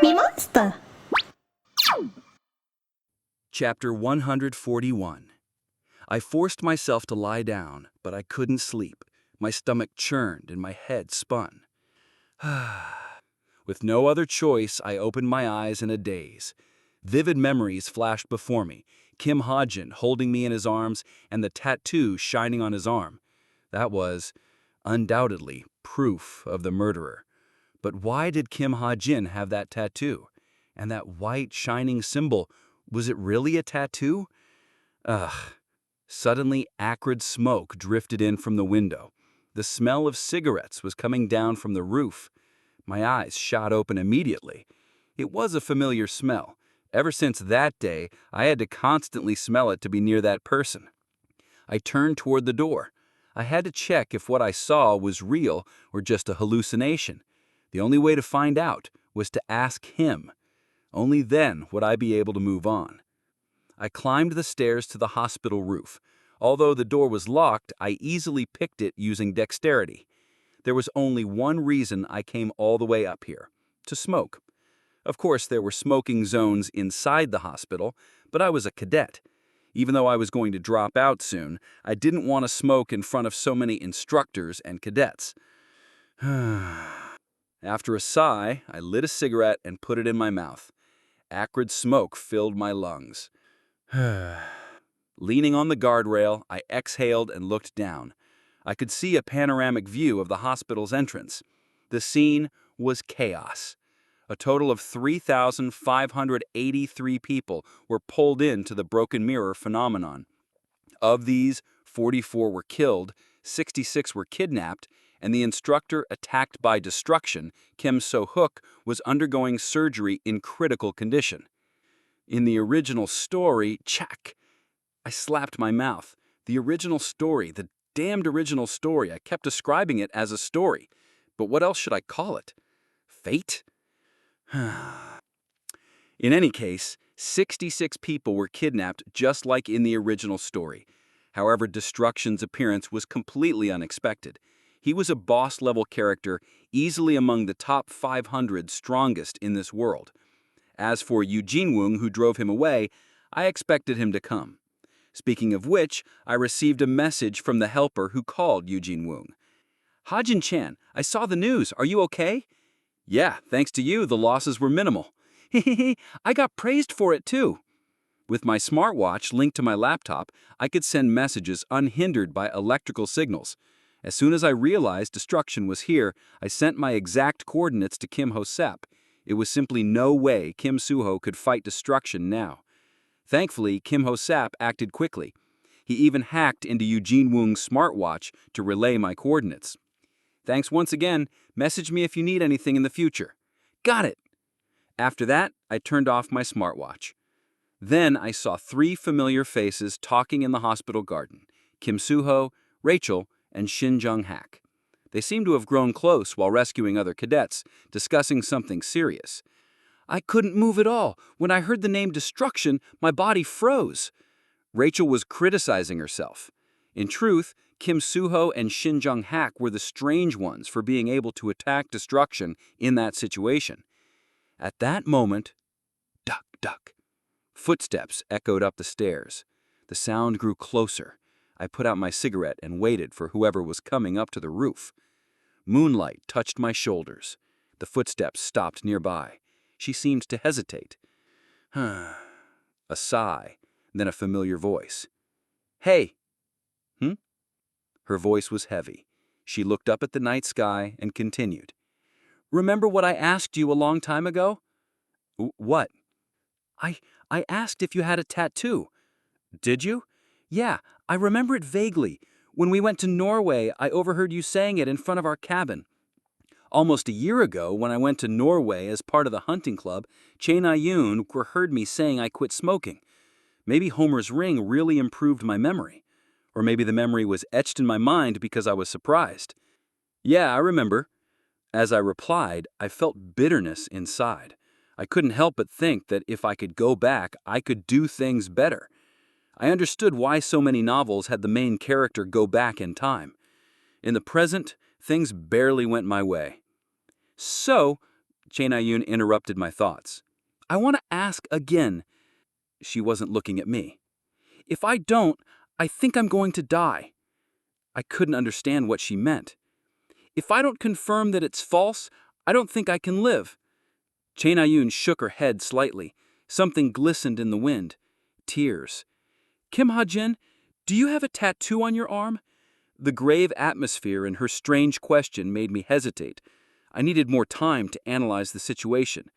MeMonster. Chapter 141. I forced myself to lie down, but I couldn't sleep. My stomach churned and my head spun. With no other choice, I opened my eyes in a daze. Vivid memories flashed before me, Kim Hajin holding me in his arms and the tattoo shining on his arm. That was, undoubtedly, proof of the murderer. But why did Kim Hajin have that tattoo? And that white, shining symbol, was it really a tattoo? Ugh. Suddenly, acrid smoke drifted in from the window. The smell of cigarettes was coming down from the roof. My eyes shot open immediately. It was a familiar smell. Ever since that day, I had to constantly smell it to be near that person. I turned toward the door. I had to check if what I saw was real or just a hallucination. The only way to find out was to ask him. Only then would I be able to move on. I climbed the stairs to the hospital roof. Although the door was locked, I easily picked it using dexterity. There was only one reason I came all the way up here: to smoke. Of course, there were smoking zones inside the hospital, but I was a cadet. Even though I was going to drop out soon, I didn't want to smoke in front of so many instructors and cadets. After a sigh, I lit a cigarette and put it in my mouth. Acrid smoke filled my lungs. Leaning on the guardrail, I exhaled and looked down. I could see a panoramic view of the hospital's entrance. The scene was chaos. A total of 3,583 people were pulled into the broken mirror phenomenon. Of these, 44 were killed, 66 were kidnapped, and the instructor attacked by destruction, Kim So-hook, was undergoing surgery in critical condition. In the original story, check. I slapped my mouth. The original story, the damned original story. I kept describing it as a story. But what else should I call it? Fate? In any case, 66 people were kidnapped just like in the original story. However, Destruction's appearance was completely unexpected. He was a boss-level character, easily among the top 500 strongest in this world. As for Yu Jinwoong, who drove him away, I expected him to come. Speaking of which, I received a message from the helper who called Yu Jinwoong. "Hajin-chan, I saw the news. Are you okay?" "Yeah, thanks to you, the losses were minimal." "Hehehe, I got praised for it too." With my smartwatch linked to my laptop, I could send messages unhindered by electrical signals. As soon as I realized Destruction was here, I sent my exact coordinates to Kim Ho-sep. It was simply no way Kim Suho could fight Destruction now. Thankfully, Kim Ho-sep acted quickly. He even hacked into Yu Jinwoong's smartwatch to relay my coordinates. "Thanks once again. Message me if you need anything in the future." "Got it." After that, I turned off my smartwatch. Then I saw 3 familiar faces talking in the hospital garden: Kim Suho, Rachel, and Shin Jung-hak. They seemed to have grown close while rescuing other cadets, discussing something serious. "I couldn't move at all. When I heard the name Destruction, my body froze." Rachel was criticizing herself. In truth, Kim Suho and Shin Jung-hak were the strange ones for being able to attack Destruction in that situation. At that moment, duck, duck. Footsteps echoed up the stairs. The sound grew closer. I put out my cigarette and waited for whoever was coming up to the roof. Moonlight touched my shoulders. The footsteps stopped nearby. She seemed to hesitate. A sigh, then a familiar voice. "Hey!" Her voice was heavy. She looked up at the night sky and continued. "Remember what I asked you a long time ago?" "What?" I asked if you had a tattoo." "Did you?" "Yeah, I remember it vaguely. When we went to Norway, I overheard you saying it in front of our cabin. Almost a year ago, when I went to Norway as part of the hunting club, Chae Na-yoon heard me saying I quit smoking. Maybe Homer's ring really improved my memory. Or maybe the memory was etched in my mind because I was surprised." "Yeah, I remember." As I replied, I felt bitterness inside. I couldn't help but think that if I could go back, I could do things better. I understood why so many novels had the main character go back in time. In the present, things barely went my way. "So, Chae interrupted my thoughts. I want to ask again. She wasn't looking at me. If I don't, I think I'm going to die. I couldn't understand what she meant. If I don't confirm that it's false, I don't think I can live. Chae shook her head slightly. Something glistened in the wind. Tears. Kim Hajin, do you have a tattoo on your arm? The grave atmosphere in her strange question made me hesitate. I needed more time to analyze the situation.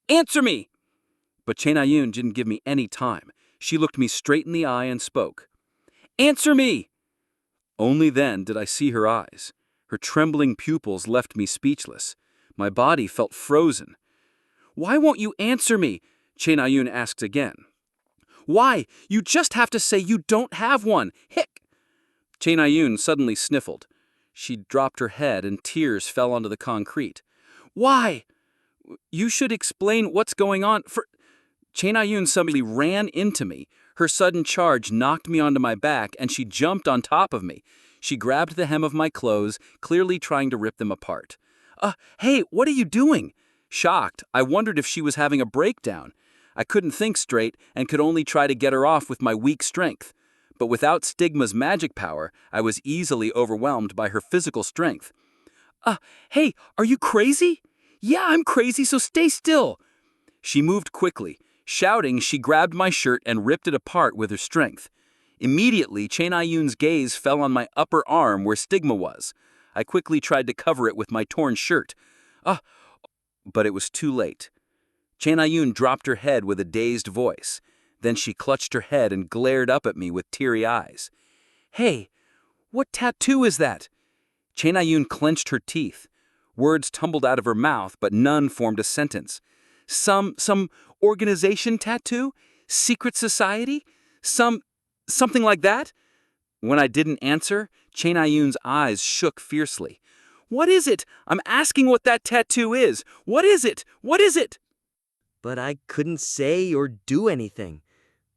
Answer me! But Chae didn't give me any time. She looked me straight in the eye and spoke. Answer me! Only then did I see her eyes. Her trembling pupils left me speechless. My body felt frozen. Why won't you answer me? Chae asked again. Why? You just have to say you don't have one. Hick! Chae suddenly sniffled. She dropped her head and tears fell onto the concrete. Why? You should explain what's going on. Chae suddenly ran into me. Her sudden charge knocked me onto my back and she jumped on top of me. She grabbed the hem of my clothes, clearly trying to rip them apart. Hey, what are you doing? Shocked, I wondered if she was having a breakdown. I couldn't think straight and could only try to get her off with my weak strength. But without Stigma's magic power, I was easily overwhelmed by her physical strength. Hey, are you crazy? Yeah, I'm crazy, so stay still. She moved quickly. Shouting, she grabbed my shirt and ripped it apart with her strength. Immediately, Chae gaze fell on my upper arm where Stigma was. I quickly tried to cover it with my torn shirt. But it was too late. Chae dropped her head with a dazed voice. Then she clutched her head and glared up at me with teary eyes. Hey, what tattoo is that? Chae clenched her teeth. Words tumbled out of her mouth, but none formed a sentence. Some organization tattoo? Secret society? Something like that? When I didn't answer, Chae eyes shook fiercely. What is it? I'm asking what that tattoo is. What is it? What is it? But I couldn't say or do anything.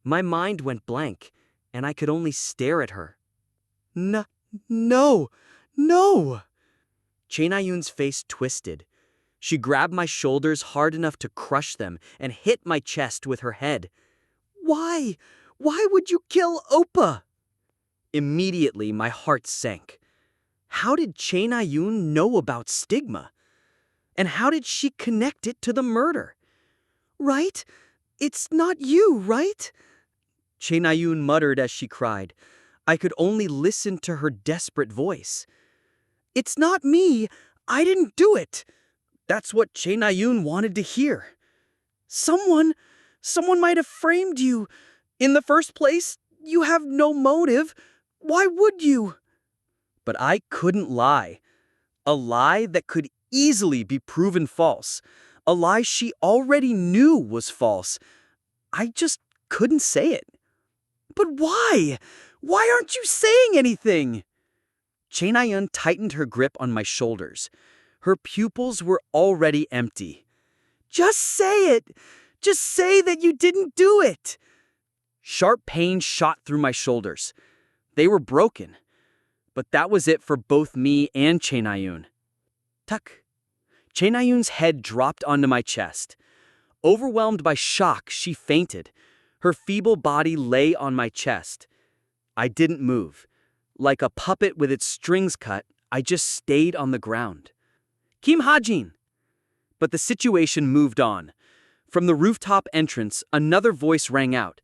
My mind went blank, and I could only stare at her. No. Chae face twisted. She grabbed my shoulders hard enough to crush them and hit my chest with her head. Why? Why would you kill Oppa? Immediately, my heart sank. How did Chae know about Stigma? And how did she connect it to the murder? Right? It's not you, right? Chae muttered as she cried. I could only listen to her desperate voice. It's not me. I didn't do it. That's what Chae wanted to hear. Someone might have framed you. In the first place, you have no motive. Why would you? But I couldn't lie. A lie that could easily be proven false. A lie she already knew was false. I just couldn't say it. But why? Why aren't you saying anything? Chae tightened her grip on my shoulders. Her pupils were already empty. Just say it! Just say that you didn't do it! Sharp pain shot through my shoulders. They were broken. But that was it for both me and Chae. Tuck. Chae head dropped onto my chest. Overwhelmed by shock, she fainted. Her feeble body lay on my chest. I didn't move. Like a puppet with its strings cut, I just stayed on the ground. Kim Hajin! But the situation moved on. From the rooftop entrance, another voice rang out.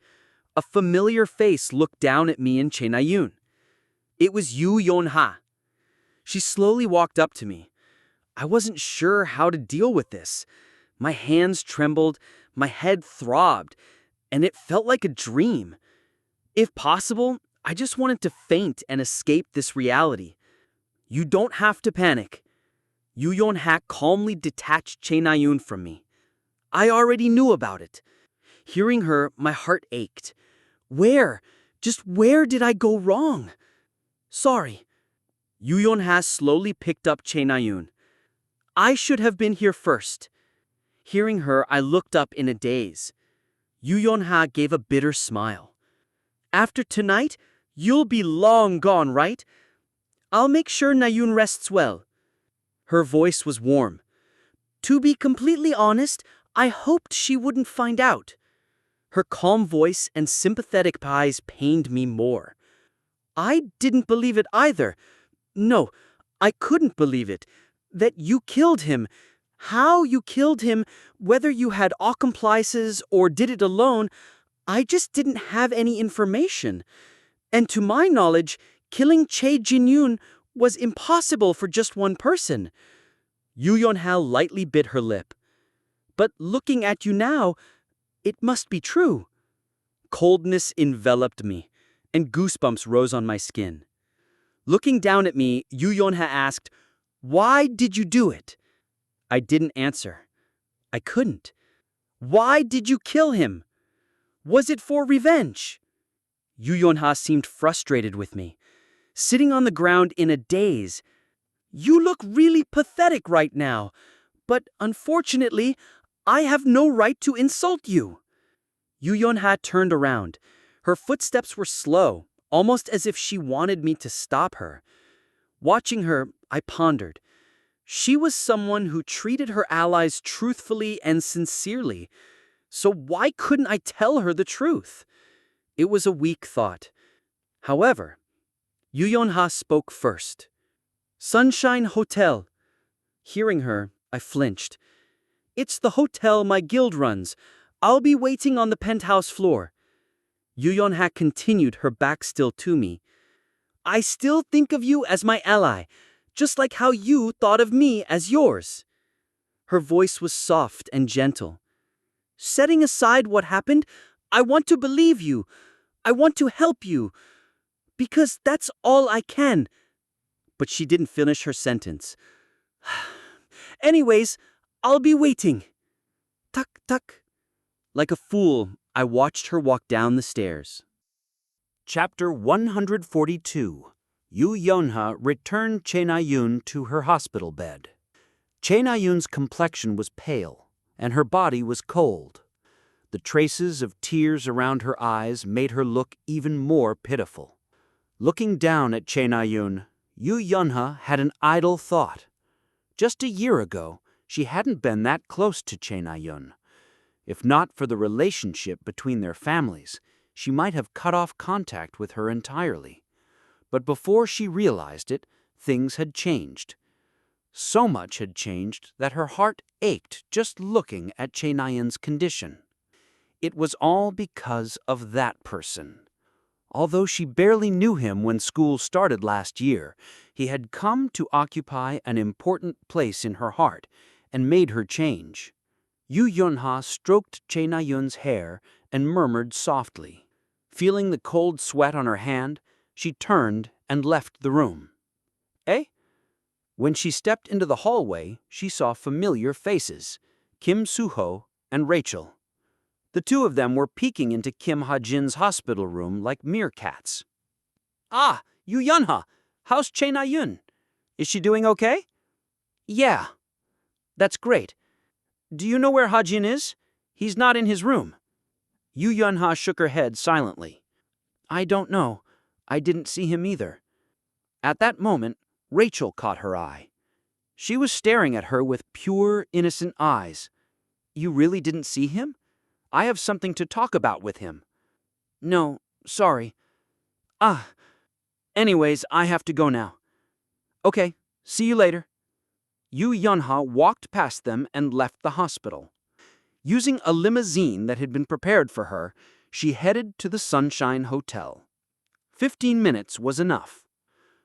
A familiar face looked down at me and Chae. It was Yu Yon-ha. She slowly walked up to me. I wasn't sure how to deal with this. My hands trembled, my head throbbed, and it felt like a dream. If possible, I just wanted to faint and escape this reality. You don't have to panic. Yu Yon-ha calmly detached Chae from me. I already knew about it. Hearing her, my heart ached. Just where did I go wrong? Sorry. Yu Yon-ha slowly picked up Chae. I should have been here first. Hearing her, I looked up in a daze. Yu Yon-ha gave a bitter smile. After tonight, you'll be long gone, right? I'll make sure Nayun rests well. Her voice was warm. To be completely honest, I hoped she wouldn't find out. Her calm voice and sympathetic eyes pained me more. I didn't believe it either. No, I couldn't believe it. That you killed him. How you killed him, whether you had accomplices or did it alone, I just didn't have any information. And to my knowledge, killing Chae Jin-yoon was impossible for just one person. Yu Yeon-ha lightly bit her lip. But looking at you now, it must be true. Coldness enveloped me, and goosebumps rose on my skin. Looking down at me, Yu Yeon-ha asked, "Why did you do it?" I didn't answer. I couldn't. Why did you kill him? Was it for revenge? Yu Yeon-ha seemed frustrated with me, sitting on the ground in a daze. You look really pathetic right now, but unfortunately, I have no right to insult you. Yu Yeon-ha turned around. Her footsteps were slow, almost as if she wanted me to stop her. Watching her, I pondered. She was someone who treated her allies truthfully and sincerely. So why couldn't I tell her the truth? It was a weak thought. However, Yu Yeon-ha spoke first. Sunshine Hotel. Hearing her, I flinched. It's the hotel my guild runs. I'll be waiting on the penthouse floor. Yu Yeon-ha continued, her back still to me. I still think of you as my ally, just like how you thought of me as yours. Her voice was soft and gentle. Setting aside what happened, I want to believe you. I want to help you. Because that's all I can. But she didn't finish her sentence. Anyways, I'll be waiting. Tuck, tuck. Like a fool, I watched her walk down the stairs. Chapter 142. Yu Yeon-ha returned Chae Na-yoon to her hospital bed. Chae Na-yoon's complexion was pale, and her body was cold. The traces of tears around her eyes made her look even more pitiful. Looking down at Chae Na-yoon, Yu Yeon-ha had an idle thought. Just a year ago, she hadn't been that close to Chae Na-yoon. If not for the relationship between their families, she might have cut off contact with her entirely. But before she realized it, things had changed. So much had changed that her heart ached just looking at Chae Na-yoon's condition. It was all because of that person. Although she barely knew him when school started last year, he had come to occupy an important place in her heart and made her change. Yu Yeon-ha stroked Chae Na-yoon's hair and murmured softly. Feeling the cold sweat on her hand, she turned and left the room. Eh? When she stepped into the hallway, she saw familiar faces, Kim Soo-ho and Rachel. The two of them were peeking into Kim Ha-jin's hospital room like meerkats. Ah, Yu Yeon-ha, how's Chae Na-yoon? Is she doing okay? Yeah. That's great. Do you know where Hajin is? He's not in his room. Yu Yeon-ha shook her head silently. I don't know. I didn't see him either. At that moment, Rachel caught her eye. She was staring at her with pure, innocent eyes. You really didn't see him? I have something to talk about with him. No, sorry. Anyways, I have to go now. Okay, see you later. Yu Yeon-ha walked past them and left the hospital. Using a limousine that had been prepared for her, she headed to the Sunshine Hotel. 15 minutes was enough.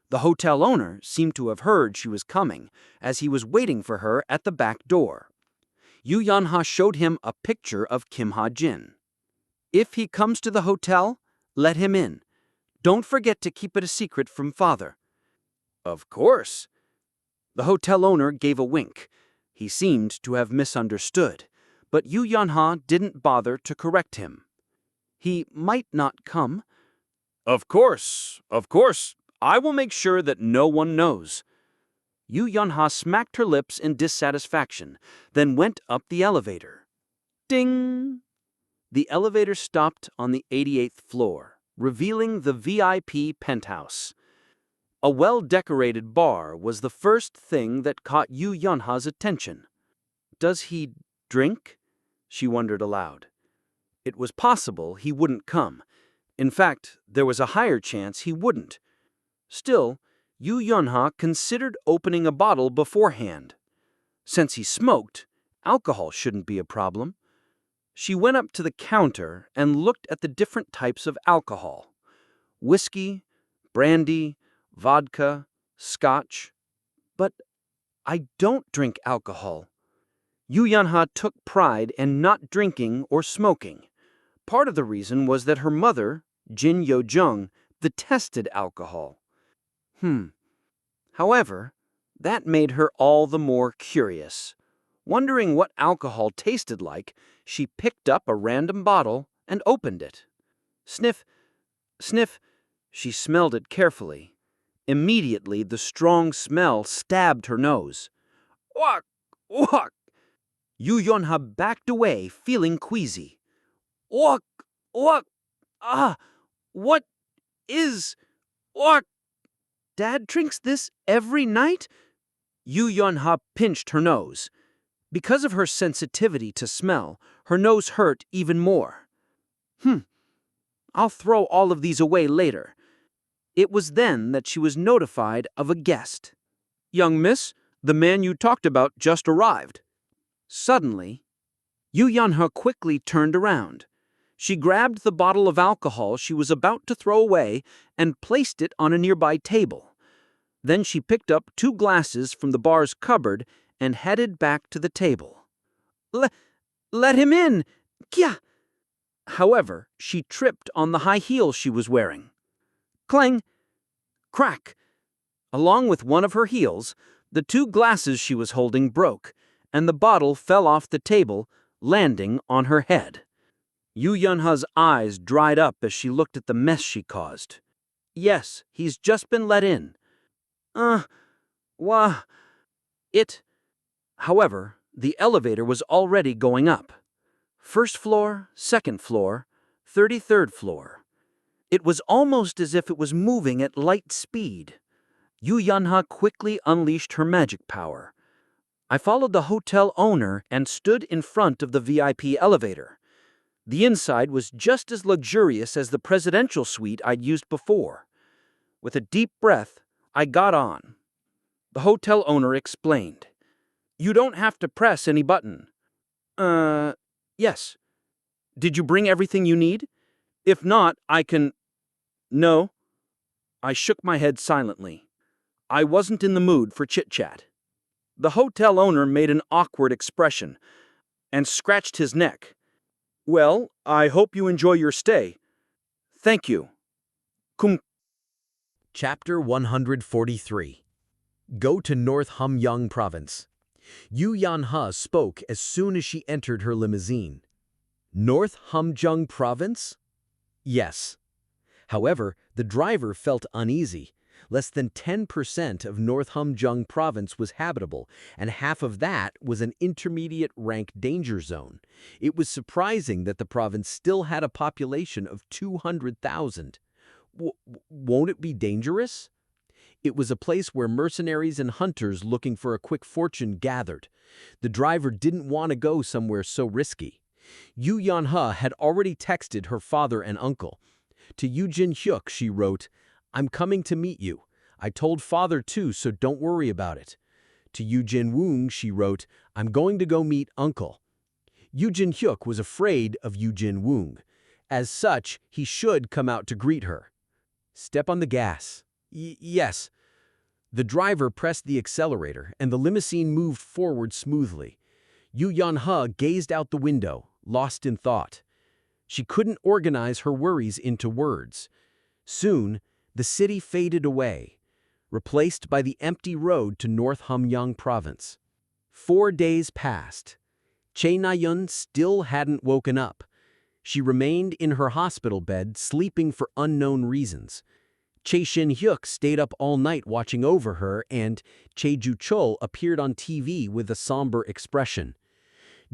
The hotel owner seemed to have heard she was coming, as he was waiting for her at the back door. Yu Yeon-ha showed him a picture of Kim Ha-jin. If he comes to the hotel, let him in. Don't forget to keep it a secret from father. Of course. The hotel owner gave a wink. He seemed to have misunderstood, but Yu Yeon-ha didn't bother to correct him. He might not come. Of course. I will make sure that no one knows. Yu Yeon-ha smacked her lips in dissatisfaction, then went up the elevator. Ding! The elevator stopped on the 88th floor, revealing the VIP penthouse. A well-decorated bar was the first thing that caught Yu Yeon-ha's attention. Does he drink? She wondered aloud. It was possible he wouldn't come. In fact, there was a higher chance he wouldn't. Still, Yu Yunha considered opening a bottle beforehand. Since he smoked, alcohol shouldn't be a problem. She went up to the counter and looked at the different types of alcohol. Whiskey, brandy, vodka, scotch. But I don't drink alcohol. Yu Yunha took pride in not drinking or smoking. Part of the reason was that her mother, Jin Yo-jung, detested alcohol. However, that made her all the more curious. Wondering what alcohol tasted like, she picked up a random bottle and opened it. Sniff, sniff, she smelled it carefully. Immediately, the strong smell stabbed her nose. Wak! Wak! Yu Yunha backed away, feeling queasy. Wak! Wak! Ah! What is... Wak! Dad drinks this every night? Yu Yunha pinched her nose. Because of her sensitivity to smell, her nose hurt even more. I'll throw all of these away later. It was then that she was notified of a guest. Young miss, the man you talked about just arrived. Suddenly, Yu Yunha quickly turned around. She grabbed the bottle of alcohol she was about to throw away and placed it on a nearby table. Then she picked up 2 glasses from the bar's cupboard and headed back to the table. Let him in! Kya! However, she tripped on the high heels she was wearing. Clang! Crack! Along with one of her heels, the 2 glasses she was holding broke, and the bottle fell off the table, landing on her head. Yu Yunha's eyes dried up as she looked at the mess she caused. Yes, he's just been let in. However, the elevator was already going up. 1st floor, 2nd floor, 33rd floor. It was almost as if it was moving at light speed. Yu Yunha quickly unleashed her magic power. I followed the hotel owner and stood in front of the VIP elevator. The inside was just as luxurious as the presidential suite I'd used before. With a deep breath, I got on. The hotel owner explained. You don't have to press any button. Yes. Did you bring everything you need? If not, I can... No. I shook my head silently. I wasn't in the mood for chit-chat. The hotel owner made an awkward expression and scratched his neck. Well, I hope you enjoy your stay. Thank you. Chapter 143. Go to North Hamgyong Province. Yu Yunha spoke as soon as she entered her limousine. North Hamgyong Province? Yes. However, the driver felt uneasy. Less than 10% of North Hamgyong Province was habitable, and half of that was an intermediate rank danger zone. It was surprising that the province still had a population of 200,000. Won't it be dangerous? It was a place where mercenaries and hunters looking for a quick fortune gathered. The driver didn't want to go somewhere so risky. Yu Yunha had already texted her father and uncle. To Yu Jin-hyuk, she wrote, I'm coming to meet you. I told father too, so don't worry about it. To Yu Jin-woong, she wrote, I'm going to go meet uncle. Yu Jin-hyuk was afraid of Yu Jin-woong. As such, he should come out to greet her. Step on the gas. Yes. The driver pressed the accelerator, and the limousine moved forward smoothly. Yu Yunha gazed out the window, lost in thought. She couldn't organize her worries into words. Soon, the city faded away, replaced by the empty road to North Hamgyong Province. 4 days passed. Chae Na-yun still hadn't woken up. She remained in her hospital bed, sleeping for unknown reasons. Chae Shin-hyuk stayed up all night watching over her, and Chae Ju-chol appeared on TV with a somber expression.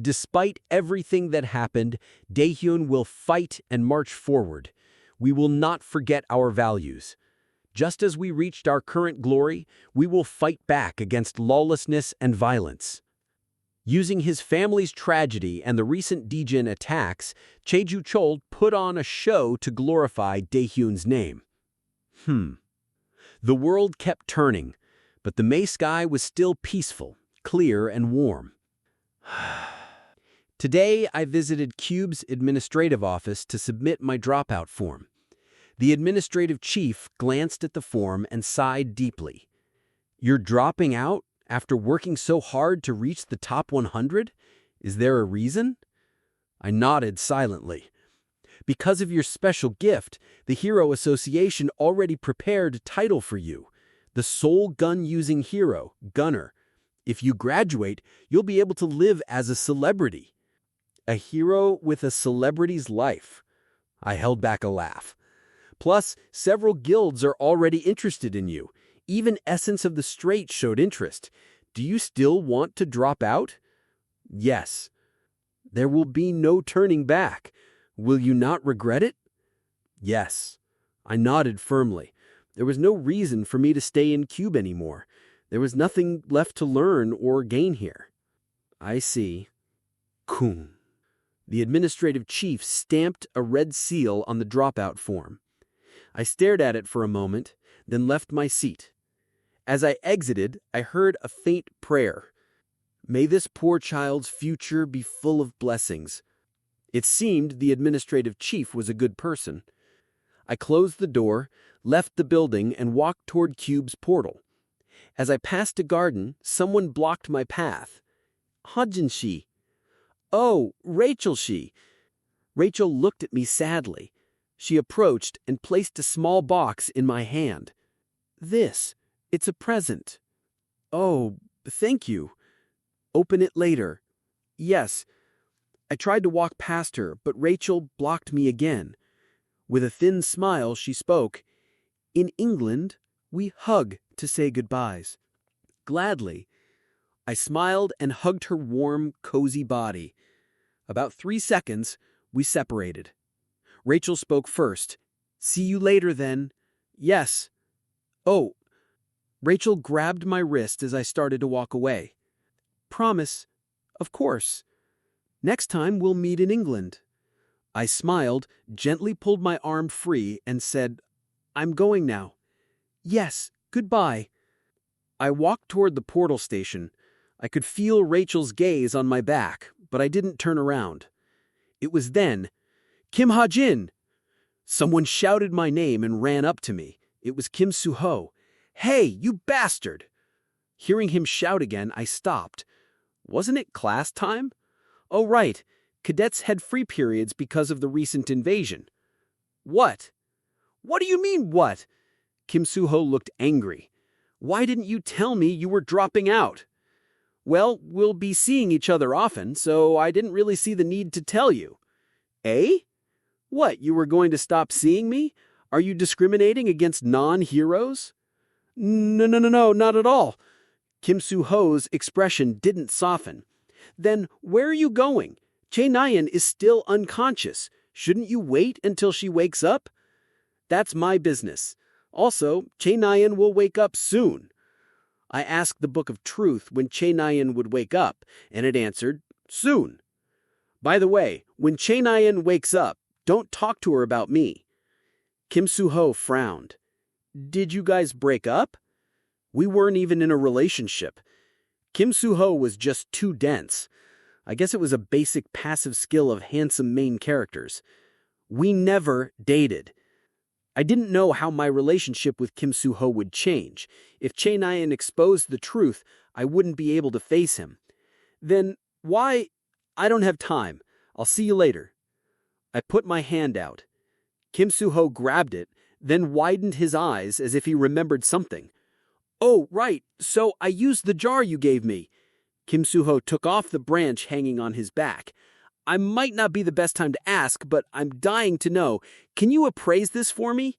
Despite everything that happened, Daehyun will fight and march forward. We will not forget our values. Just as we reached our current glory, we will fight back against lawlessness and violence. Using his family's tragedy and the recent Dijin attacks, Cheju Chol put on a show to glorify Daehyun's name. The world kept turning, but the May sky was still peaceful, clear, and warm. Today, I visited Cube's administrative office to submit my dropout form. The administrative chief glanced at the form and sighed deeply. "You're dropping out after working so hard to reach the top 100? Is there a reason?" I nodded silently. "Because of your special gift, the Hero Association already prepared a title for you. The sole gun-using hero, Gunner. If you graduate, you'll be able to live as a celebrity." A hero with a celebrity's life. I held back a laugh. "Plus, several guilds are already interested in you. Even Essence of the Strait showed interest. Do you still want to drop out?" "Yes." "There will be no turning back. Will you not regret it?" "Yes." I nodded firmly. There was no reason for me to stay in Cube anymore. There was nothing left to learn or gain here. "I see." Kun. The administrative chief stamped a red seal on the dropout form. I stared at it for a moment, then left my seat. As I exited, I heard a faint prayer. "May this poor child's future be full of blessings." It seemed the administrative chief was a good person. I closed the door, left the building, and walked toward Cube's portal. As I passed a garden, someone blocked my path. "Hajin she." "Oh, Rachel she." Rachel looked at me sadly. She approached and placed a small box in my hand. It's a present." "Oh, thank you." "Open it later." "Yes." I tried to walk past her, but Rachel blocked me again. With a thin smile, she spoke. "In England, we hug to say goodbyes." "Gladly." I smiled and hugged her warm, cozy body. About 3 seconds, we separated. Rachel spoke first. "See you later, then." "Yes." "Oh." Rachel grabbed my wrist as I started to walk away. "Promise." "Of course." "Next time we'll meet in England." I smiled, gently pulled my arm free, and said, "I'm going now." "Yes, goodbye." I walked toward the portal station. I could feel Rachel's gaze on my back, but I didn't turn around. It was then, "Kim Hajin!" Someone shouted my name and ran up to me. It was Kim Soo-ho. "Hey, you bastard!" Hearing him shout again, I stopped. Wasn't it class time? Oh, right. Cadets had free periods because of the recent invasion. "What?" "What do you mean, what?" Kim Soo-ho looked angry. "Why didn't you tell me you were dropping out?" "Well, we'll be seeing each other often, so I didn't really see the need to tell you." "Eh? What, you were going to stop seeing me? Are you discriminating against non-heroes?" No, not at all." Kim Soo-ho's expression didn't soften. "Then where are you going? Chae Nayan is still unconscious. Shouldn't you wait until she wakes up?" "That's my business. Also, Chae Nayan will wake up soon." I asked the Book of Truth when Chae Nayan would wake up, and it answered, "Soon." By the way, when Chae Nayan wakes up, don't talk to her about me. Kim Soo-ho frowned. "Did you guys break up?" "We weren't even in a relationship." Kim Soo-ho was just too dense. I guess it was a basic passive skill of handsome main characters. "We never dated." I didn't know how my relationship with Kim Soo-ho would change. If Chae Nayan exposed the truth, I wouldn't be able to face him. "Then why—" "I don't have time. I'll see you later." I put my hand out. Kim Soo-ho grabbed it, then widened his eyes as if he remembered something. "Oh, right, so I used the jar you gave me." Kim Soo-ho took off the branch hanging on his back. "I might not be the best time to ask, but I'm dying to know. Can you appraise this for me?"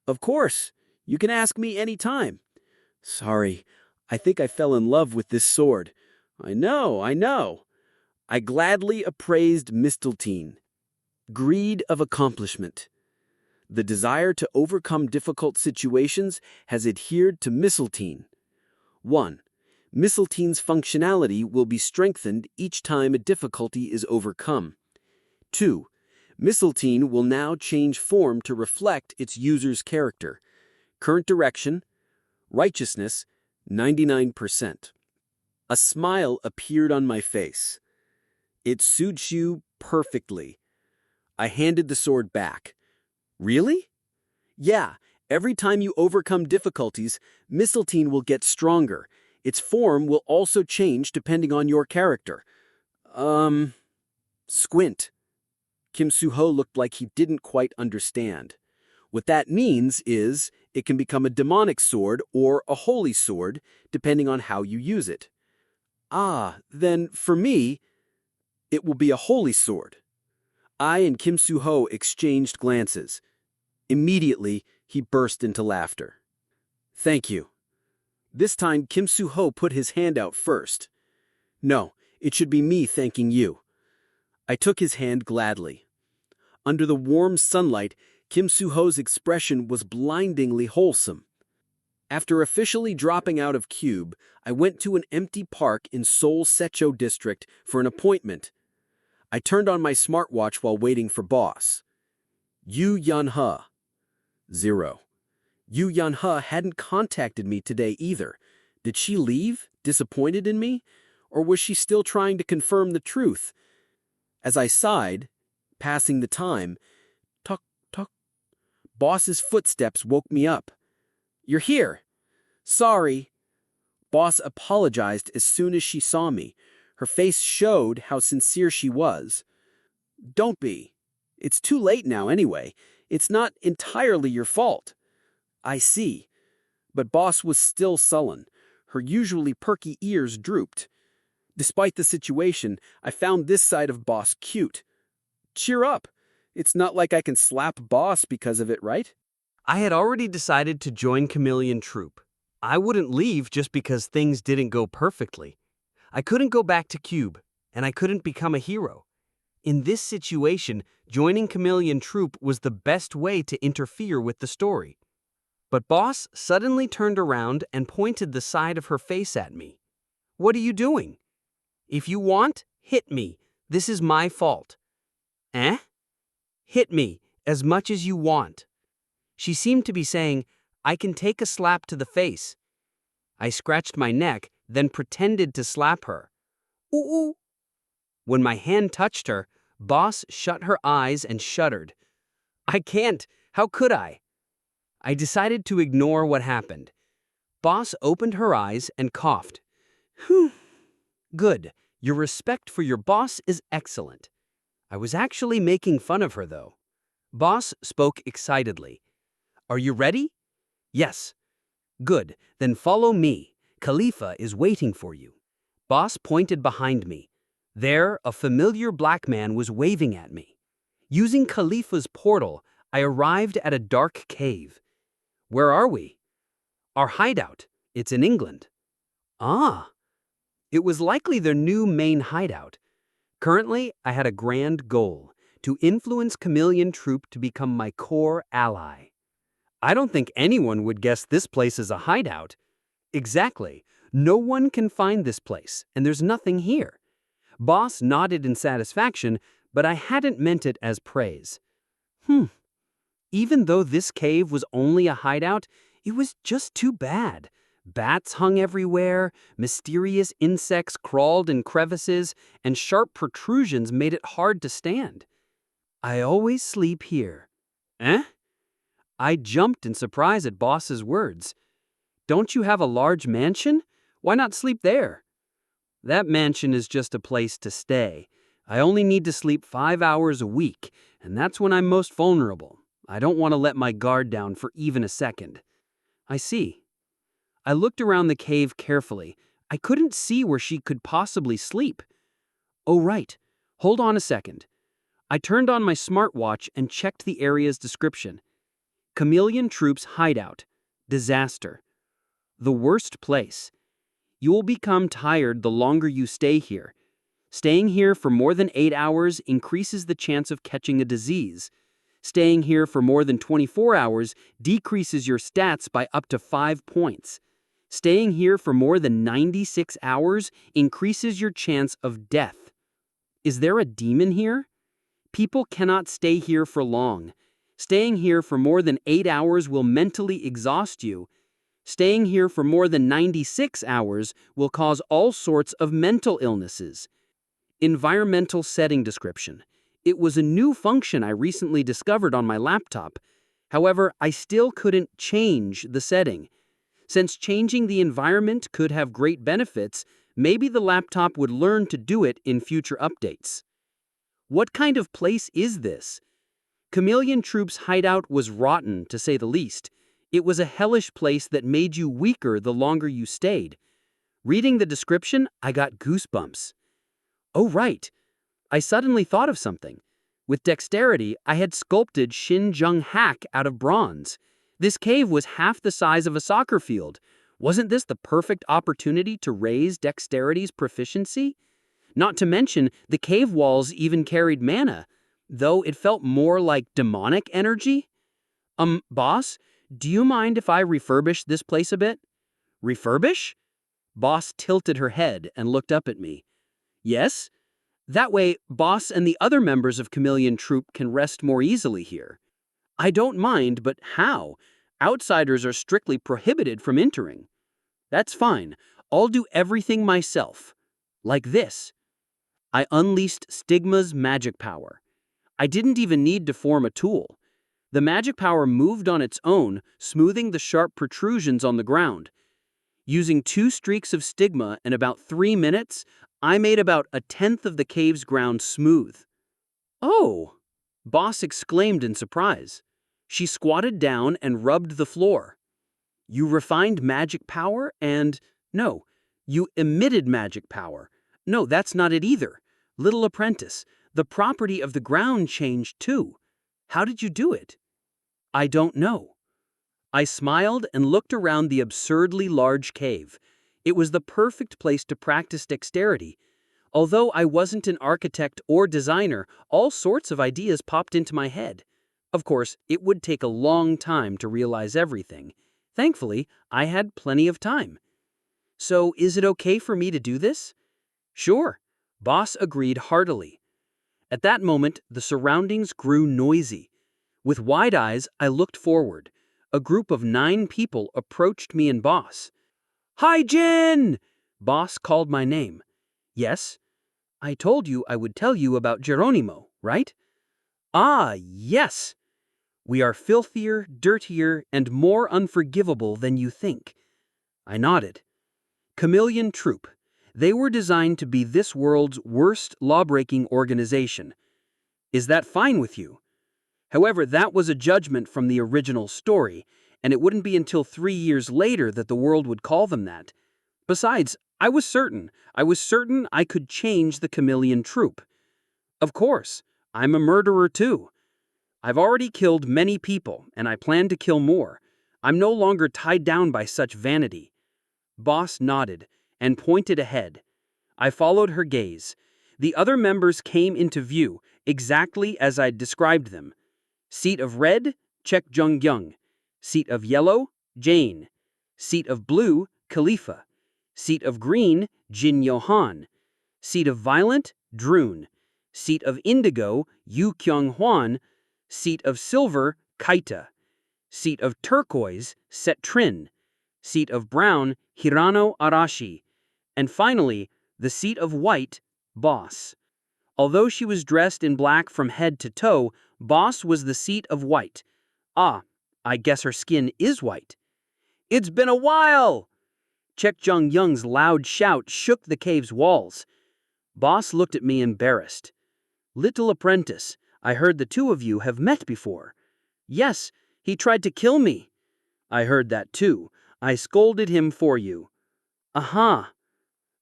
"Of course. You can ask me any time." "Sorry, I think I fell in love with this sword." I know. I gladly appraised Misteltein. Greed of accomplishment. The desire to overcome difficult situations has adhered to Misteltein. 1. Mistletine's functionality will be strengthened each time a difficulty is overcome. 2. Mistletoe will now change form to reflect its user's character. Current direction, righteousness, 99%. A smile appeared on my face. It suits you perfectly. I handed the sword back. Really? Yeah, every time you overcome difficulties, Mistletoe will get stronger. Its form will also change depending on your character. Squint. Kim Soo-ho looked like he didn't quite understand. What that means is it can become a demonic sword or a holy sword, depending on how you use it. Ah, then for me, it will be a holy sword. I and Kim Soo-ho exchanged glances. Immediately, he burst into laughter. Thank you. This time, Kim Soo-ho put his hand out first. No, it should be me thanking you. I took his hand gladly. Under the warm sunlight, Kim Soo-ho's expression was blindingly wholesome. After officially dropping out of Cube, I went to an empty park in Seoul Secho District for an appointment. I turned on my smartwatch while waiting for boss. Yu Yun-ha. 0. Yu Yun-ha hadn't contacted me today either. Did she leave, disappointed in me? Or was she still trying to confirm the truth? As I sighed, passing the time, tuck, tuck, boss's footsteps woke me up. You're here. Sorry. Boss apologized as soon as she saw me. Her face showed how sincere she was. Don't be. It's too late now anyway. It's not entirely your fault. I see. But boss was still sullen. Her usually perky ears drooped. Despite the situation, I found this side of boss cute. Cheer up. It's not like I can slap boss because of it, right? I had already decided to join Chameleon Troop. I wouldn't leave just because things didn't go perfectly. I couldn't go back to Cube, and I couldn't become a hero. In this situation, joining Chameleon Troop was the best way to interfere with the story. But boss suddenly turned around and pointed the side of her face at me. What are you doing? If you want, hit me. This is my fault. Eh? Hit me as much as you want. She seemed to be saying, I can take a slap to the face. I scratched my neck, then pretended to slap her. Ooh, ooh. When my hand touched her, boss shut her eyes and shuddered. I can't. How could I? I decided to ignore what happened. Boss opened her eyes and coughed. Whew. Good. Your respect for your boss is excellent. I was actually making fun of her, though. Boss spoke excitedly. Are you ready? Yes. Good. Then follow me. Khalifa is waiting for you. Boss pointed behind me. There, a familiar black man was waving at me. Using Khalifa's portal, I arrived at a dark cave. Where are we? Our hideout. It's in England. Ah. It was likely their new main hideout. Currently, I had a grand goal, to influence Chameleon Troop to become my core ally. I don't think anyone would guess this place is a hideout. Exactly. No one can find this place, and there's nothing here. Boss nodded in satisfaction, but I hadn't meant it as praise. Even though this cave was only a hideout, it was just too bad. Bats hung everywhere, mysterious insects crawled in crevices, and sharp protrusions made it hard to stand. I always sleep here. Eh? I jumped in surprise at boss's words. Don't you have a large mansion? Why not sleep there? That mansion is just a place to stay. I only need to sleep 5 hours a week, and that's when I'm most vulnerable. I don't want to let my guard down for even a second. I see. I looked around the cave carefully. I couldn't see where she could possibly sleep. Oh, right. Hold on a second. I turned on my smartwatch and checked the area's description. Chameleon Troop's hideout. Disaster. The worst place. You will become tired the longer you stay here. Staying here for more than 8 hours increases the chance of catching a disease. Staying here for more than 24 hours decreases your stats by up to 5 points. Staying here for more than 96 hours increases your chance of death. Is there a demon here? People cannot stay here for long. Staying here for more than 8 hours will mentally exhaust you. Staying here for more than 96 hours will cause all sorts of mental illnesses. Environmental setting description. It was a new function I recently discovered on my laptop. However, I still couldn't change the setting. Since changing the environment could have great benefits, maybe the laptop would learn to do it in future updates. What kind of place is this? Chameleon Troop's hideout was rotten, to say the least. It was a hellish place that made you weaker the longer you stayed. Reading the description, I got goosebumps. Oh right, I suddenly thought of something. With dexterity, I had sculpted Shin Jung Hak out of bronze. This cave was half the size of a soccer field. Wasn't this the perfect opportunity to raise dexterity's proficiency? Not to mention, the cave walls even carried mana, though it felt more like demonic energy. Boss, do you mind if I refurbish this place a bit? Refurbish? Boss tilted her head and looked up at me. Yes? That way, Boss and the other members of Chameleon Troop can rest more easily here. I don't mind, but how? Outsiders are strictly prohibited from entering. That's fine. I'll do everything myself. Like this. I unleashed Stigma's magic power. I didn't even need to form a tool. The magic power moved on its own, smoothing the sharp protrusions on the ground. Using 2 streaks of Stigma in about 3 minutes, I made about 1/10 of the cave's ground smooth. Oh! Boss exclaimed in surprise. She squatted down and rubbed the floor. You refined magic power and... No, you emitted magic power. No, that's not it either. Little apprentice, the property of the ground changed too. How did you do it? I don't know. I smiled and looked around the absurdly large cave. It was the perfect place to practice dexterity. Although I wasn't an architect or designer, all sorts of ideas popped into my head. Of course, it would take a long time to realize everything. Thankfully, I had plenty of time. So, is it okay for me to do this? Sure. Boss agreed heartily. At that moment, the surroundings grew noisy. With wide eyes, I looked forward. A group of 9 people approached me and Boss. Hajin! Boss called my name. Yes? I told you I would tell you about Geronimo, right? Ah, yes! We are filthier, dirtier, and more unforgivable than you think. I nodded. Chameleon Troop. They were designed to be this world's worst law-breaking organization. Is that fine with you? However, that was a judgment from the original story, and it wouldn't be until 3 years later that the world would call them that. Besides, I was certain I could change the Chameleon Troop. Of course, I'm a murderer too. I've already killed many people, and I plan to kill more. I'm no longer tied down by such vanity. Boss nodded and pointed ahead. I followed her gaze. The other members came into view, exactly as I'd described them. Seat of red, Chek Jung Young. Seat of yellow, Jane. Seat of blue, Khalifa. Seat of green, Jin Yohan. Seat of violet, Drun. Seat of indigo, Yu Kyung Hwan. Seat of silver, Kaita. Seat of turquoise, Set Trin. Seat of brown, Hirano Arashi. And finally, the seat of white, Boss. Although she was dressed in black from head to toe, Boss was the seat of white. Ah, I guess her skin is white. It's been a while! Chek Jung Young's loud shout shook the cave's walls. Boss looked at me embarrassed. Little apprentice, I heard the 2 of you have met before. Yes, he tried to kill me. I heard that too. I scolded him for you. Aha!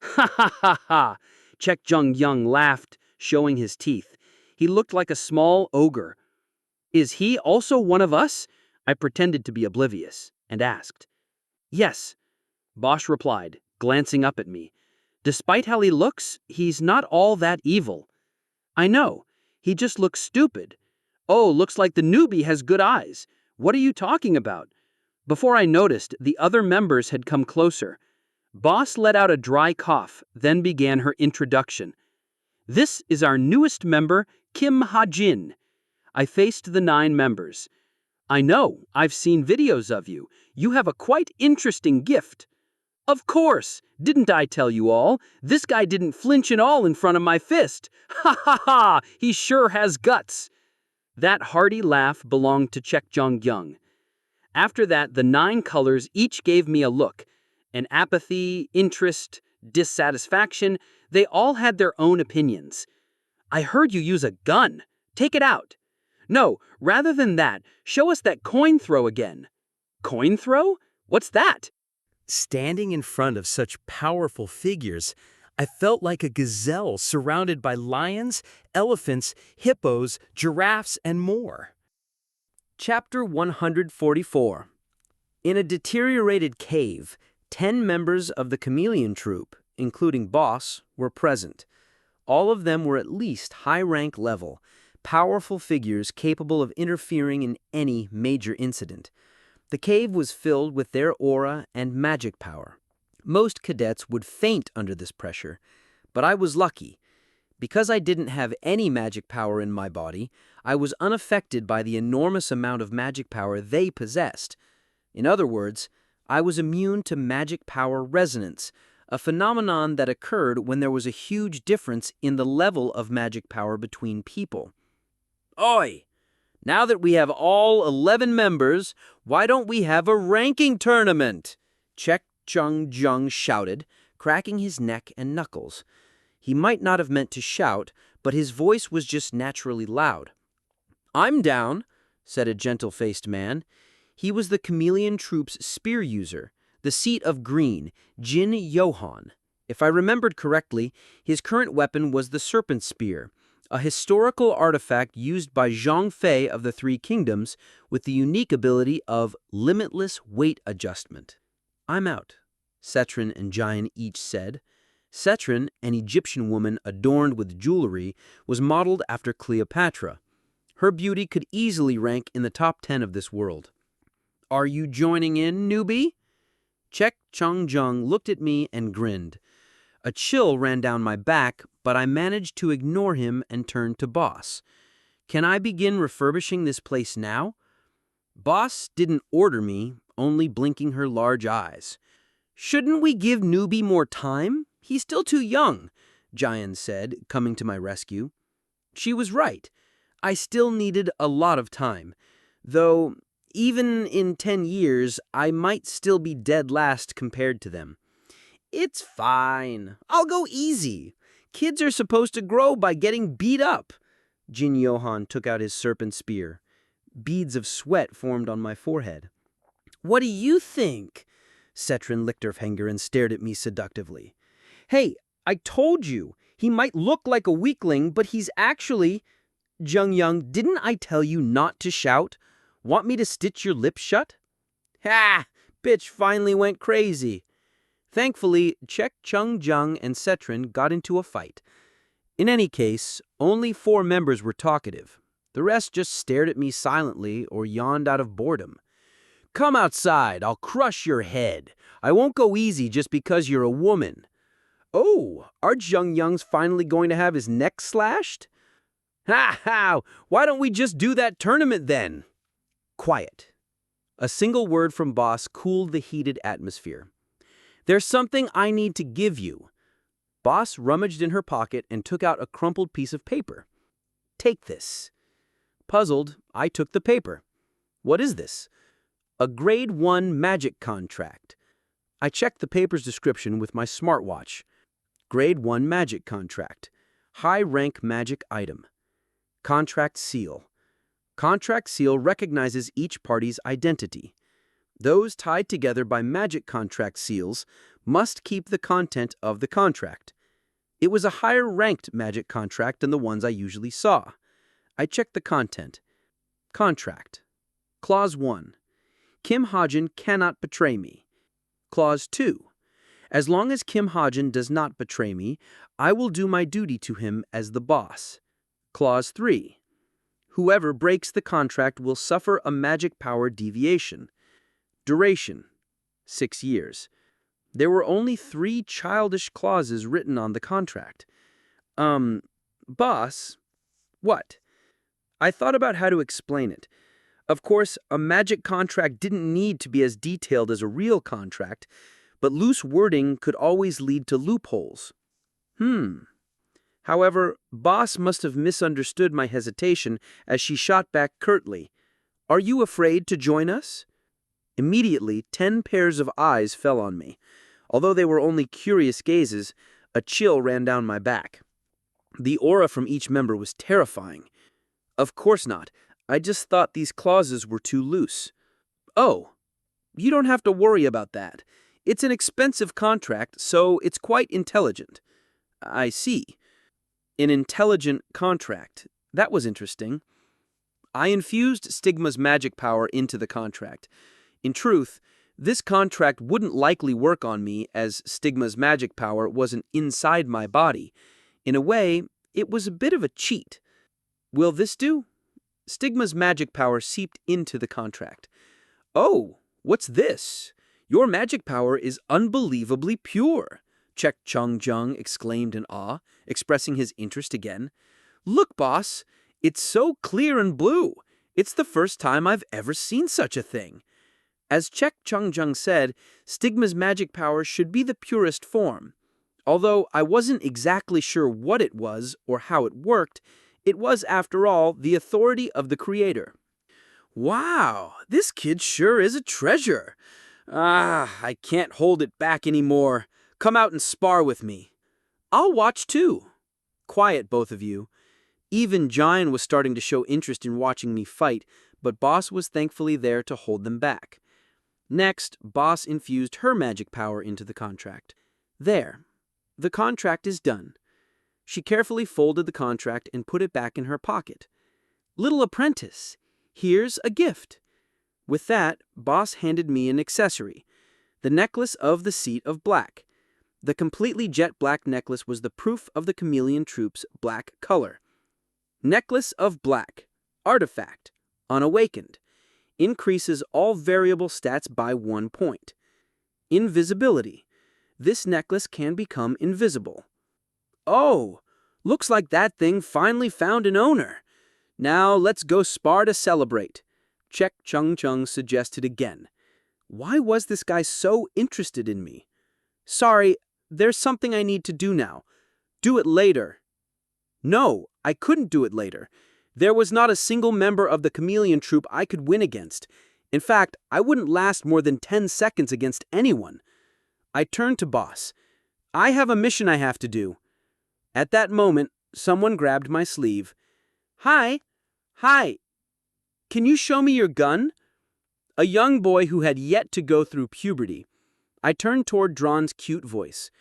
Ha ha ha ha! Chek Jung Young laughed, showing his teeth. He looked like a small ogre. Is he also one of us? I pretended to be oblivious, and asked. Yes, Bosch replied, glancing up at me. Despite how he looks, he's not all that evil. I know, he just looks stupid. Oh, looks like the newbie has good eyes. What are you talking about? Before I noticed, the other members had come closer. Boss let out a dry cough, then began her introduction. This is our newest member, Kim Hajin. I faced the 9 members. I know, I've seen videos of you. You have a quite interesting gift. Of course, didn't I tell you all? This guy didn't flinch at all in front of my fist. Ha ha ha, he sure has guts. That hearty laugh belonged to Chek Jong-young. After that, the 9 colors each gave me a look. An apathy, interest, dissatisfaction, they all had their own opinions. I heard you use a gun. Take it out. No, rather than that, show us that coin throw again. Coin throw? What's that? Standing in front of such powerful figures, I felt like a gazelle surrounded by lions, elephants, hippos, giraffes, and more. Chapter 144. In a deteriorated cave, 10 members of the chameleon troupe, including Boss, were present. All of them were at least high-rank level, powerful figures capable of interfering in any major incident. The cave was filled with their aura and magic power. Most cadets would faint under this pressure, but I was lucky. Because I didn't have any magic power in my body, I was unaffected by the enormous amount of magic power they possessed. In other words, I was immune to magic power resonance, a phenomenon that occurred when there was a huge difference in the level of magic power between people. Oi! Now that we have all 11 members, why don't we have a ranking tournament? Chek Jung shouted, cracking his neck and knuckles. He might not have meant to shout, but his voice was just naturally loud. I'm down, said a gentle-faced man. He was the chameleon troupe's spear user, the seat of green, Jin Yohan. If I remembered correctly, his current weapon was the serpent spear, a historical artifact used by Zhang Fei of the Three Kingdoms with the unique ability of limitless weight adjustment. I'm out, Cetrin and Jian each said. Cetrin, an Egyptian woman adorned with jewelry, was modeled after Cleopatra. Her beauty could easily rank in the top 10 of this world. Are you joining in, newbie? Chek Jung looked at me and grinned. A chill ran down my back, but I managed to ignore him and turn to Boss. Can I begin refurbishing this place now? Boss didn't order me, only blinking her large eyes. Shouldn't we give newbie more time? He's still too young, Jian said, coming to my rescue. She was right. I still needed a lot of time, though even in 10 years, I might still be dead last compared to them. It's fine. I'll go easy. Kids are supposed to grow by getting beat up. Jin Yohan took out his serpent spear. Beads of sweat formed on my forehead. What do you think? Cetrin licked her finger and stared at me seductively. Hey, I told you. He might look like a weakling, but he's actually... Jung-young, didn't I tell you not to shout? Want me to stitch your lips shut? Ha! Bitch finally went crazy. Thankfully, Chek Jung and Cetrin got into a fight. In any case, only 4 members were talkative. The rest just stared at me silently or yawned out of boredom. Come outside, I'll crush your head. I won't go easy just because you're a woman. Oh, are Jung-young's finally going to have his neck slashed? Ha ha! Why don't we just do that tournament then? Quiet. A single word from Boss cooled the heated atmosphere. There's something I need to give you. Boss rummaged in her pocket and took out a crumpled piece of paper. Take this. Puzzled, I took the paper. What is this? A grade 1 magic contract. I checked the paper's description with my smartwatch. Grade 1 magic contract. High rank magic item. Contract seal. Contract seal recognizes each party's identity. Those tied together by magic contract seals must keep the content of the contract. It was a higher-ranked magic contract than the ones I usually saw. I checked the content. Contract. Clause 1. Kim Hajin cannot betray me. Clause 2. As long as Kim Hajin does not betray me, I will do my duty to him as the boss. Clause 3. Whoever breaks the contract will suffer a magic power deviation. Duration: 6 years. There were only 3 childish clauses written on the contract. Boss, what? I thought about how to explain it. Of course, a magic contract didn't need to be as detailed as a real contract, but loose wording could always lead to loopholes. However, Boss must have misunderstood my hesitation as she shot back curtly. Are you afraid to join us? Immediately, 10 pairs of eyes fell on me. Although they were only curious gazes, a chill ran down my back. The aura from each member was terrifying. Of course not. I just thought these clauses were too loose. Oh, you don't have to worry about that. It's an expensive contract, so it's quite intelligent. I see. An intelligent contract. That was interesting. I infused Stigma's magic power into the contract. In truth, this contract wouldn't likely work on me as Stigma's magic power wasn't inside my body. In a way, it was a bit of a cheat. Will this do? Stigma's magic power seeped into the contract. Oh, what's this? Your magic power is unbelievably pure, Chek Chung Jung exclaimed in awe, expressing his interest again. Look, boss, it's so clear and blue. It's the first time I've ever seen such a thing. As Chek Chung Jung said, Stigma's magic power should be the purest form. Although I wasn't exactly sure what it was or how it worked, it was, after all, the authority of the creator. Wow, this kid sure is a treasure. I can't hold it back anymore. Come out and spar with me. I'll watch too. Quiet, both of you. Even Giant was starting to show interest in watching me fight, but Boss was thankfully there to hold them back. Next, Boss infused her magic power into the contract. There. The contract is done. She carefully folded the contract and put it back in her pocket. Little apprentice, here's a gift. With that, Boss handed me an accessory, the necklace of the Seat of Black. The completely jet black necklace was the proof of the chameleon troop's black color. Necklace of Black. Artifact. Unawakened. Increases all variable stats by 1 point. Invisibility. This necklace can become invisible. Oh, looks like that thing finally found an owner. Now let's go spar to celebrate, Chek Chung Chung suggested again. Why was this guy so interested in me? Sorry, there's something I need to do now. Do it later. No, I couldn't do it later. There was not a single member of the chameleon troop I could win against. In fact, I wouldn't last more than 10 seconds against anyone. I turned to Boss. I have a mission I have to do. At that moment, someone grabbed my sleeve. Hi. Can you show me your gun? A young boy who had yet to go through puberty. I turned toward Dron's cute voice.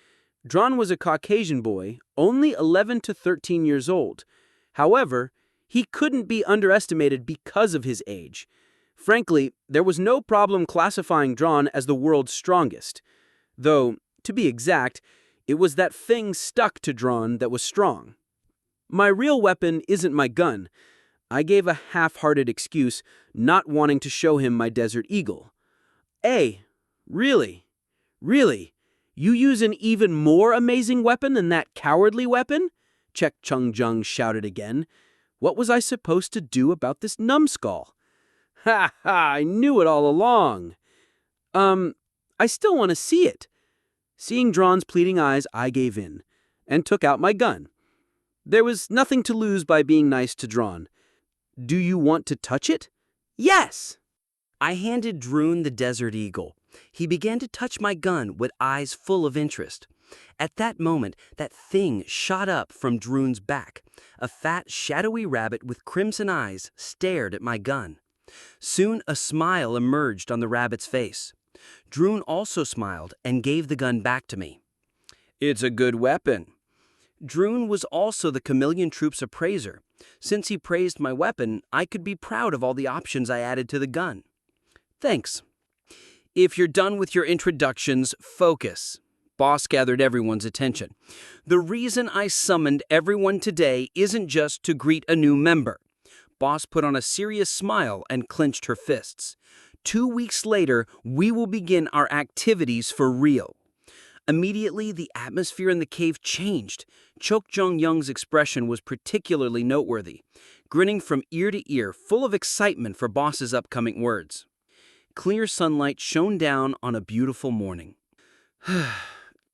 Dron was a Caucasian boy, only 11 to 13 years old. However, he couldn't be underestimated because of his age. Frankly, there was no problem classifying Dron as the world's strongest. Though, to be exact, it was that thing stuck to Dron that was strong. My real weapon isn't my gun. I gave a half-hearted excuse, not wanting to show him my Desert Eagle. Hey, really? You use an even more amazing weapon than that cowardly weapon? Chek Chung Jung shouted again. What was I supposed to do about this numbskull? Ha, I knew it all along. I still want to see it. Seeing Dron's pleading eyes, I gave in, and took out my gun. There was nothing to lose by being nice to Dron. Do you want to touch it? Yes! I handed Droon the Desert Eagle. He began to touch my gun with eyes full of interest. At that moment, that thing shot up from Droon's back. A fat, shadowy rabbit with crimson eyes stared at my gun. Soon a smile emerged on the rabbit's face. Droon also smiled and gave the gun back to me. It's a good weapon. Droon was also the chameleon troop's appraiser. Since he praised my weapon, I could be proud of all the options I added to the gun. Thanks. If you're done with your introductions, focus. Boss gathered everyone's attention. The reason I summoned everyone today isn't just to greet a new member. Boss put on a serious smile and clenched her fists. 2 weeks later, we will begin our activities for real." Immediately, the atmosphere in the cave changed. Chok Jong-young's expression was particularly noteworthy, grinning from ear to ear, full of excitement for boss's upcoming words. Clear sunlight shone down on a beautiful morning.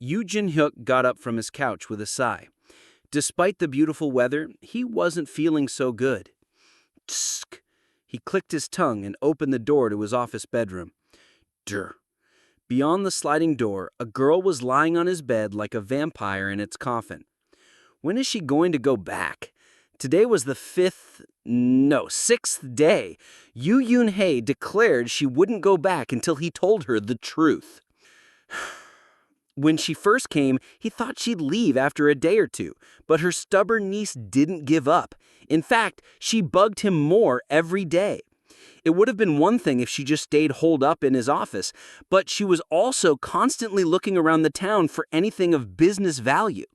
Yoo Jin-hyuk got up from his couch with a sigh. Despite the beautiful weather, he wasn't feeling so good. Tsk! He clicked his tongue and opened the door to his office bedroom. Durr! Beyond the sliding door, a girl was lying on his bed like a vampire in its coffin. When is she going to go back? Today was the sixth day. Yoo Yoon-hae declared she wouldn't go back until he told her the truth. When she first came, he thought she'd leave after a day or two, but her stubborn niece didn't give up. In fact, she bugged him more every day. It would have been one thing if she just stayed holed up in his office, but she was also constantly looking around the town for anything of business value.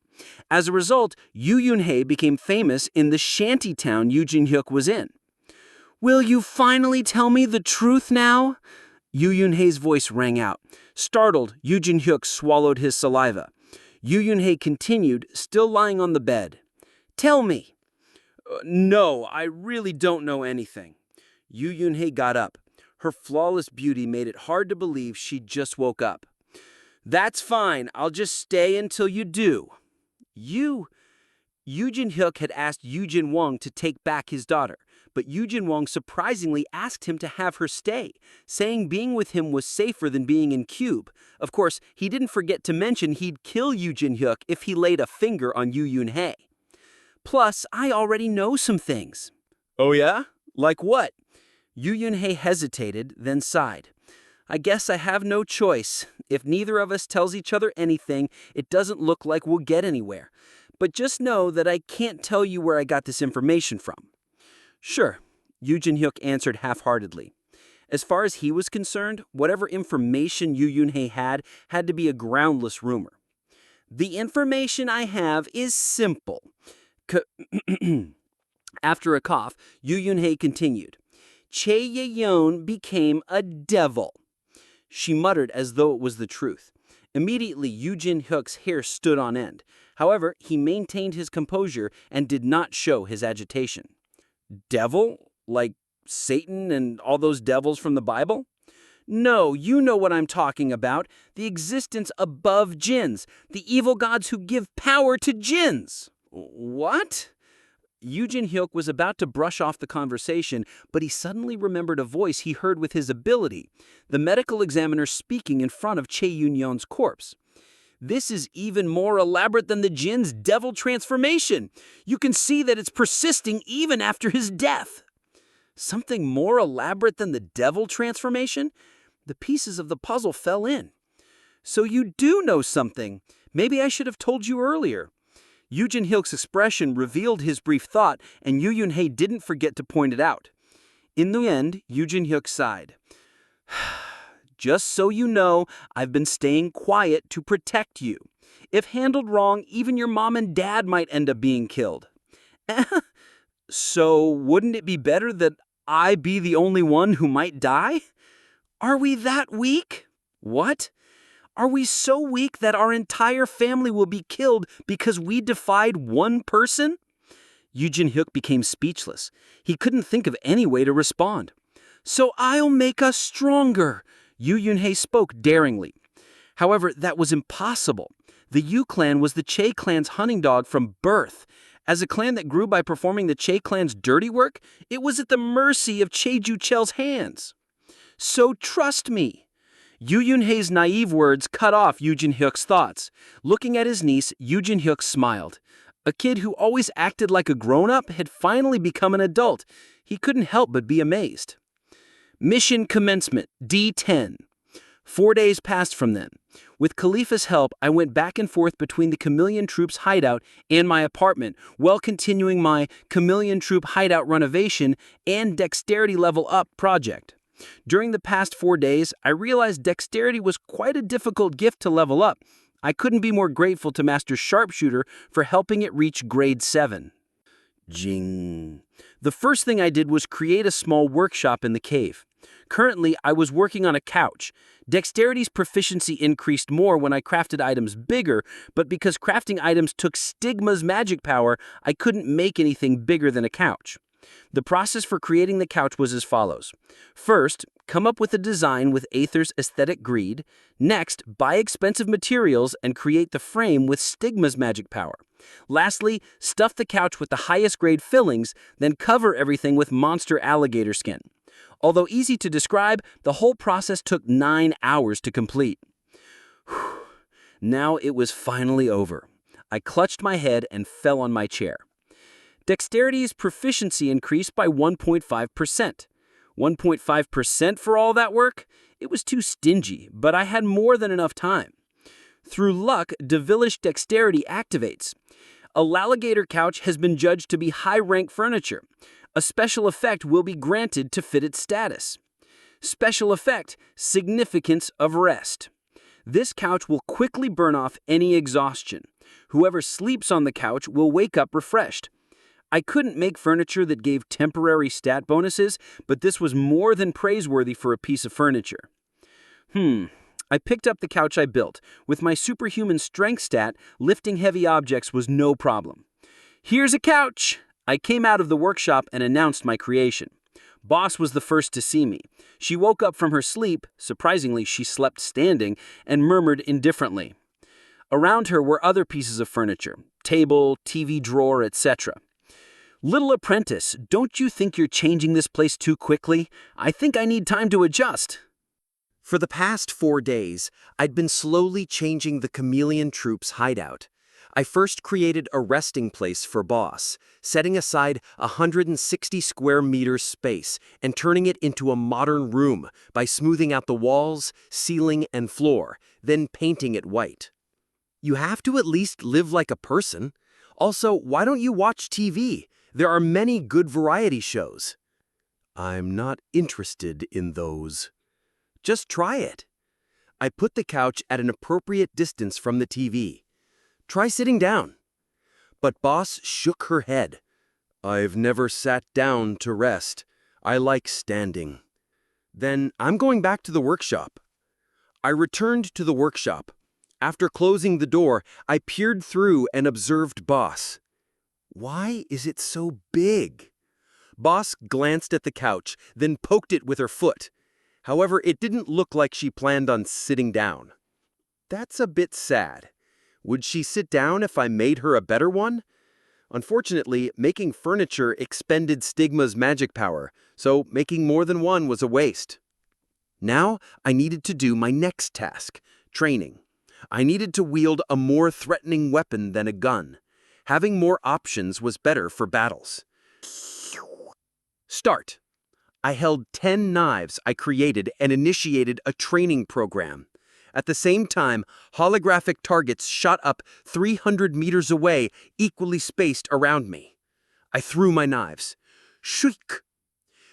As a result, Yoo Yoon-hae became famous in the shanty town Yoo Jin-hyuk was in. "Will you finally tell me the truth now?" Yoo Yoon-hae's voice rang out. Startled, Yoo Jin-hyuk swallowed his saliva. Yoo Yoon-hae continued, still lying on the bed. "Tell me." "No, I really don't know anything." Yoo Yoon-hae got up. Her flawless beauty made it hard to believe she'd just woke up. "That's fine. I'll just stay until you do." Yoo Jin-hyuk had asked Yoo Jin-won to take back his daughter, but Yoo Jin-won surprisingly asked him to have her stay, saying being with him was safer than being in Cube. Of course, he didn't forget to mention he'd kill Yoo Jin-hyuk if he laid a finger on Yoo Yoon-hae. "Plus, I already know some things." "Oh yeah? Like what?" Yoo Yoon-hae hesitated, then sighed. "I guess I have no choice. If neither of us tells each other anything, it doesn't look like we'll get anywhere. But just know that I can't tell you where I got this information from." "Sure," Yoo Jin-hyuk answered half-heartedly. As far as he was concerned, whatever information Yoo Yoon-hae had to be a groundless rumor. "The information I have is simple." After a cough, Yoo Yoon-hae continued. "Chae Ye-yeon became a devil." She muttered as though it was the truth. Immediately, Yoo Jin-hyuk's hair stood on end. However, he maintained his composure and did not show his agitation. "Devil? Like Satan and all those devils from the Bible?" "No, you know what I'm talking about. The existence above jinns, the evil gods who give power to jinns." "What?" Yoo Jin-hyuk was about to brush off the conversation, but he suddenly remembered a voice he heard with his ability, the medical examiner speaking in front of Chae Yoon-yeon's corpse. "This is even more elaborate than the jinn's devil transformation. You can see that it's persisting even after his death." Something more elaborate than the devil transformation? The pieces of the puzzle fell in. "So you do know something. Maybe I should have told you earlier." Yoo Jin-hyuk's expression revealed his brief thought, and Yoo Yoon-hae didn't forget to point it out. In the end, Yoo Jin-hyuk sighed. "Just so you know, I've been staying quiet to protect you. If handled wrong, even your mom and dad might end up being killed." "So wouldn't it be better that I be the only one who might die?" "Are we that weak?" "What? Are we so weak that our entire family will be killed because we defied one person?" Yoo Jin-hyuk became speechless. He couldn't think of any way to respond. "So I'll make us stronger," Yoo Yoon-hae spoke daringly. However, that was impossible. The Yoo clan was the Chae clan's hunting dog from birth. As a clan that grew by performing the Chae clan's dirty work, it was at the mercy of Chae Ju-cheol's hands. "So trust me." Yoo Yoon-hae's naive words cut off Yoo Jin-hyuk's thoughts. Looking at his niece, Yoo Jin-hyuk smiled. A kid who always acted like a grown-up had finally become an adult. He couldn't help but be amazed. Mission commencement, D10. 4 days passed from then. With Khalifa's help, I went back and forth between the Chameleon Troop's hideout and my apartment, while continuing my Chameleon Troop hideout renovation and dexterity level up project. During the past 4 days, I realized dexterity was quite a difficult gift to level up. I couldn't be more grateful to Master Sharpshooter for helping it reach grade 7. Jing. The first thing I did was create a small workshop in the cave. Currently, I was working on a couch. Dexterity's proficiency increased more when I crafted items bigger, but because crafting items took Stigma's magic power, I couldn't make anything bigger than a couch. The process for creating the couch was as follows. First, come up with a design with Aether's aesthetic greed. Next, buy expensive materials and create the frame with Stigma's magic power. Lastly, stuff the couch with the highest grade fillings, then cover everything with monster alligator skin. Although easy to describe, the whole process took 9 hours to complete. Now it was finally over. I clutched my head and fell on my chair. Dexterity's proficiency increased by 1.5%. 1.5% for all that work? It was too stingy, but I had more than enough time. Through luck, Devilish Dexterity activates. A Lalligator couch has been judged to be high-rank furniture. A special effect will be granted to fit its status. Special effect, Significance of Rest. This couch will quickly burn off any exhaustion. Whoever sleeps on the couch will wake up refreshed. I couldn't make furniture that gave temporary stat bonuses, but this was more than praiseworthy for a piece of furniture. I picked up the couch I built. With my superhuman strength stat, lifting heavy objects was no problem. Here's a couch! I came out of the workshop and announced my creation. Boss was the first to see me. She woke up from her sleep, surprisingly she slept standing, and murmured indifferently. Around her were other pieces of furniture, table, TV drawer, etc. Little apprentice, don't you think you're changing this place too quickly? I think I need time to adjust. For the past 4 days, I'd been slowly changing the Chameleon Troop's hideout. I first created a resting place for Boss, setting aside 160 square meters space and turning it into a modern room by smoothing out the walls, ceiling, and floor, then painting it white. You have to at least live like a person. Also, why don't you watch TV? There are many good variety shows. I'm not interested in those. Just try it. I put the couch at an appropriate distance from the TV. Try sitting down. But Boss shook her head. I've never sat down to rest. I like standing. Then I'm going back to the workshop. I returned to the workshop. After closing the door, I peered through and observed Boss. Why is it so big? Boss glanced at the couch, then poked it with her foot. However, it didn't look like she planned on sitting down. That's a bit sad. Would she sit down if I made her a better one? Unfortunately, making furniture expended Stigma's magic power, so making more than one was a waste. Now, I needed to do my next task, training. I needed to wield a more threatening weapon than a gun. Having more options was better for battles. Start. I held 10 knives I created and initiated a training program. At the same time, holographic targets shot up 300 meters away, equally spaced around me. I threw my knives. Shriek!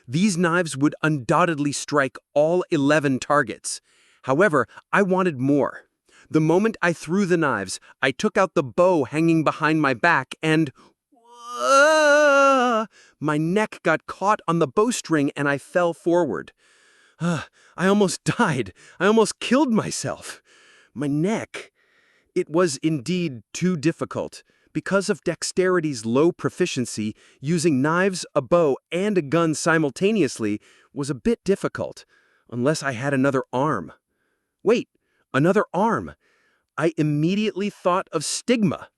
These knives would undoubtedly strike all 11 targets. However, I wanted more. The moment I threw the knives, I took out the bow hanging behind my back and... my neck got caught on the bowstring and I fell forward. I almost died. I almost killed myself. My neck. It was indeed too difficult. Because of Dexterity's low proficiency, using knives, a bow, and a gun simultaneously was a bit difficult, unless I had another arm. Wait, another arm. I immediately thought of Stigma.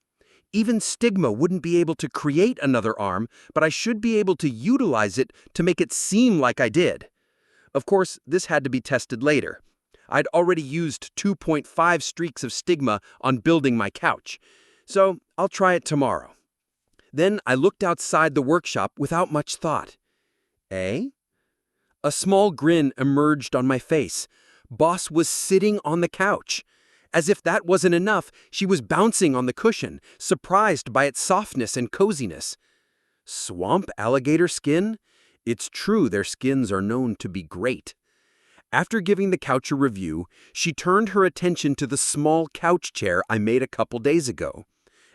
Even Stigma wouldn't be able to create another arm, but I should be able to utilize it to make it seem like I did. Of course, this had to be tested later. I'd already used 2.5 streaks of Stigma on building my couch, so I'll try it tomorrow. Then I looked outside the workshop without much thought. Eh? A small grin emerged on my face. Boss was sitting on the couch. As if that wasn't enough, she was bouncing on the cushion, surprised by its softness and coziness. Swamp alligator skin? It's true their skins are known to be great. After giving the couch a review, she turned her attention to the small couch chair I made a couple days ago.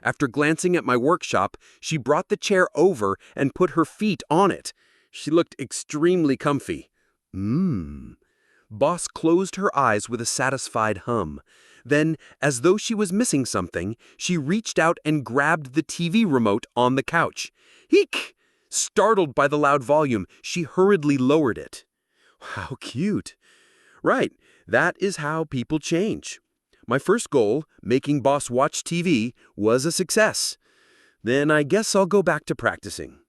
After glancing at my workshop, she brought the chair over and put her feet on it. She looked extremely comfy. Mmm. Boss closed her eyes with a satisfied hum. Then, as though she was missing something, she reached out and grabbed the TV remote on the couch. Eek! Startled by the loud volume, she hurriedly lowered it. How cute. Right, that is how people change. My first goal, making Boss watch TV, was a success. Then I guess I'll go back to practicing.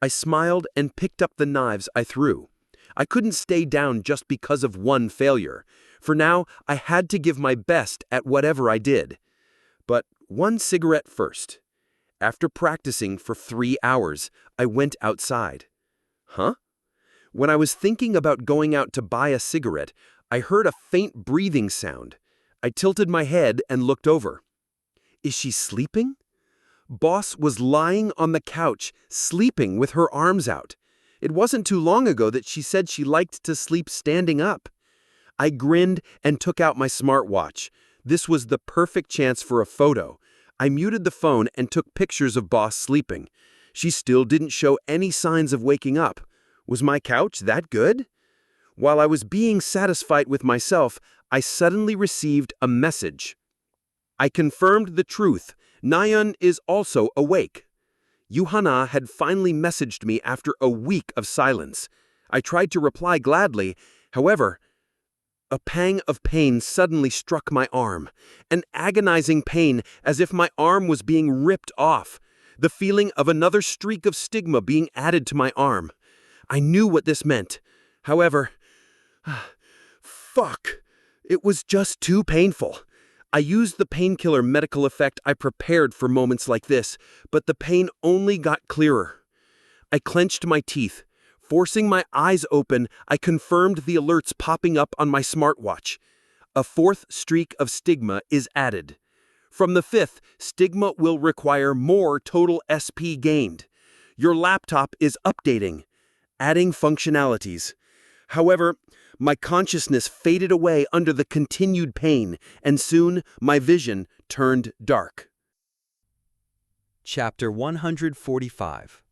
I smiled and picked up the knives I threw. I couldn't stay down just because of one failure. For now, I had to give my best at whatever I did. But one cigarette first. After practicing for 3 hours, I went outside. Huh? When I was thinking about going out to buy a cigarette, I heard a faint breathing sound. I tilted my head and looked over. Is she sleeping? Boss was lying on the couch, sleeping with her arms out. It wasn't too long ago that she said she liked to sleep standing up. I grinned and took out my smartwatch. This was the perfect chance for a photo. I muted the phone and took pictures of Boss sleeping. She still didn't show any signs of waking up. Was my couch that good? While I was being satisfied with myself, I suddenly received a message. I confirmed the truth. Nayeon is also awake. Yuhana had finally messaged me after a week of silence. I tried to reply gladly. However, a pang of pain suddenly struck my arm. An agonizing pain, as if my arm was being ripped off. The feeling of another streak of stigma being added to my arm. I knew what this meant. However, fuck. It was just too painful. I used the painkiller medical effect I prepared for moments like this, but the pain only got clearer. I clenched my teeth. Forcing my eyes open, I confirmed the alerts popping up on my smartwatch. A 4th streak of stigma is added. From the 5th, stigma will require more total SP gained. Your laptop is updating, adding functionalities. However, my consciousness faded away under the continued pain, and soon my vision turned dark. Chapter 145.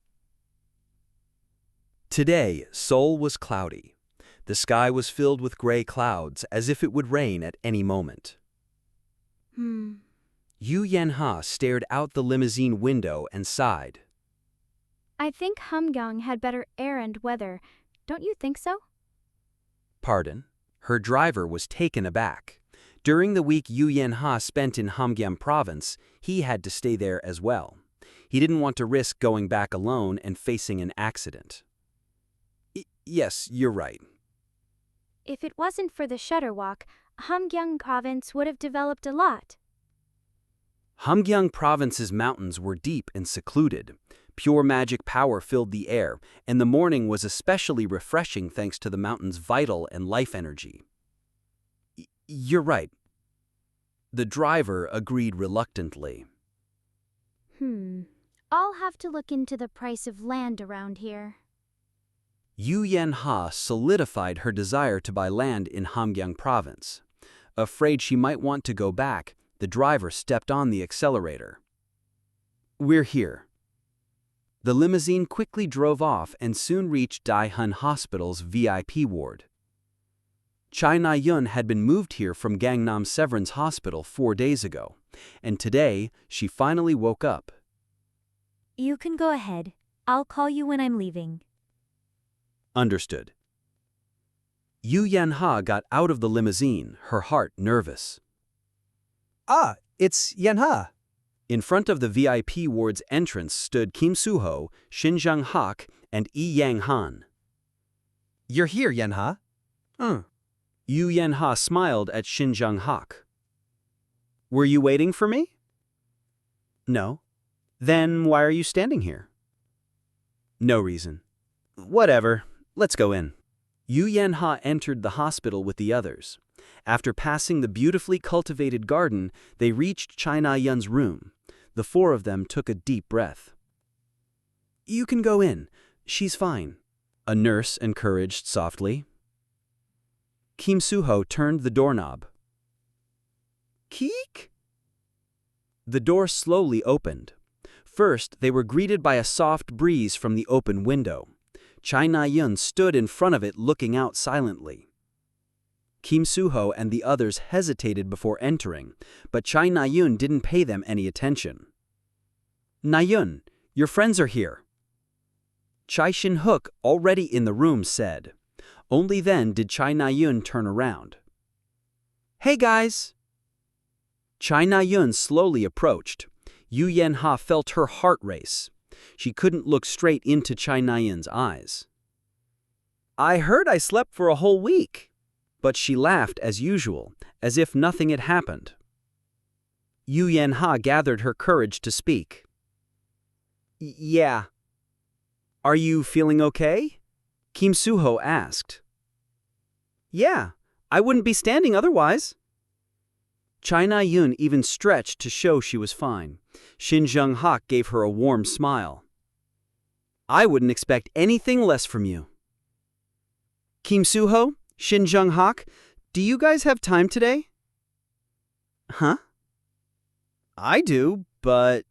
Today, Seoul was cloudy. The sky was filled with gray clouds, as if it would rain at any moment. Yu Yenha stared out the limousine window and sighed. I think Hamgyong had better air and weather. Don't you think so? Pardon? Her driver was taken aback. During the week Yu Yenha spent in Hamgyam province, he had to stay there as well. He didn't want to risk going back alone and facing an accident. Yes, you're right. If it wasn't for the shutter walk, Hamgyong province would have developed a lot. Hamgyong province's mountains were deep and secluded. Pure magic power filled the air, and the morning was especially refreshing thanks to the mountain's vital and life energy. You're right. The driver agreed reluctantly. I'll have to look into the price of land around here. Yu Yenha solidified her desire to buy land in Hamgyong province. Afraid she might want to go back, the driver stepped on the accelerator. We're here. The limousine quickly drove off and soon reached Daehan Hospital's VIP ward. Chai Na-yun had been moved here from Gangnam Severance Hospital 4 days ago, and today she finally woke up. You can go ahead. I'll call you when I'm leaving. Understood. Yu Yenha got out of the limousine, her heart nervous. Ah, it's Yenha. In front of the VIP ward's entrance stood Kim Soo-ho, Shin Jung-hak, and Yi Yang-han. You're here, Yenha. Yu Yenha smiled at Shin Jung-hak. Were you waiting for me? No. Then why are you standing here? No reason. Whatever. Let's go in. Yu Yenha entered the hospital with the others. After passing the beautifully cultivated garden, they reached Chai Na-yun's room. The 4 of them took a deep breath. You can go in. She's fine, a nurse encouraged softly. Kim Soo-ho turned the doorknob. Keek? The door slowly opened. First, they were greeted by a soft breeze from the open window. Chai Na-yun stood in front of it looking out silently. Kim Soo-ho and the others hesitated before entering, but Chai Na-yun didn't pay them any attention. "Na-yun, your friends are here," Chai Shin-hook, already in the room, said. Only then did Chai Na-yun turn around. "Hey guys!" Chai Na-yun slowly approached. Yu Yen-ha felt her heart race. She couldn't look straight into Chai Na-yun's eyes. "I heard I slept for a whole week." But she laughed as usual, as if nothing had happened. Yu Yen-ha gathered her courage to speak. "Yeah." "Are you feeling okay?" Kim Soo-ho asked. "Yeah, I wouldn't be standing otherwise." Chai Na-yun even stretched to show she was fine. Shin Jung-hak gave her a warm smile. "I wouldn't expect anything less from you." "Kim Soo-ho, Shin Jung-hak, do you guys have time today?" "Huh?" "I do, but..."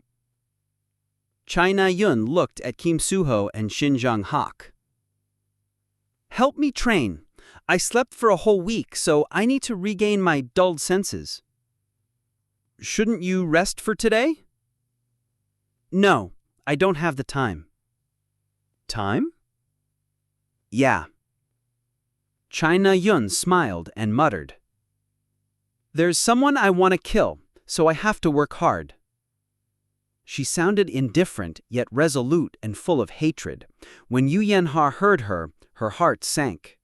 Chai Na-yun looked at Kim Soo-ho and Shin Jung-hak. "Help me train. I slept for a whole week, so I need to regain my dulled senses." "Shouldn't you rest for today?" "No, I don't have the time." "Time?" "Yeah." Chai Na-yun smiled and muttered. "There's someone I want to kill, so I have to work hard." She sounded indifferent yet resolute and full of hatred. When Yu Yen-ha heard her heart sank.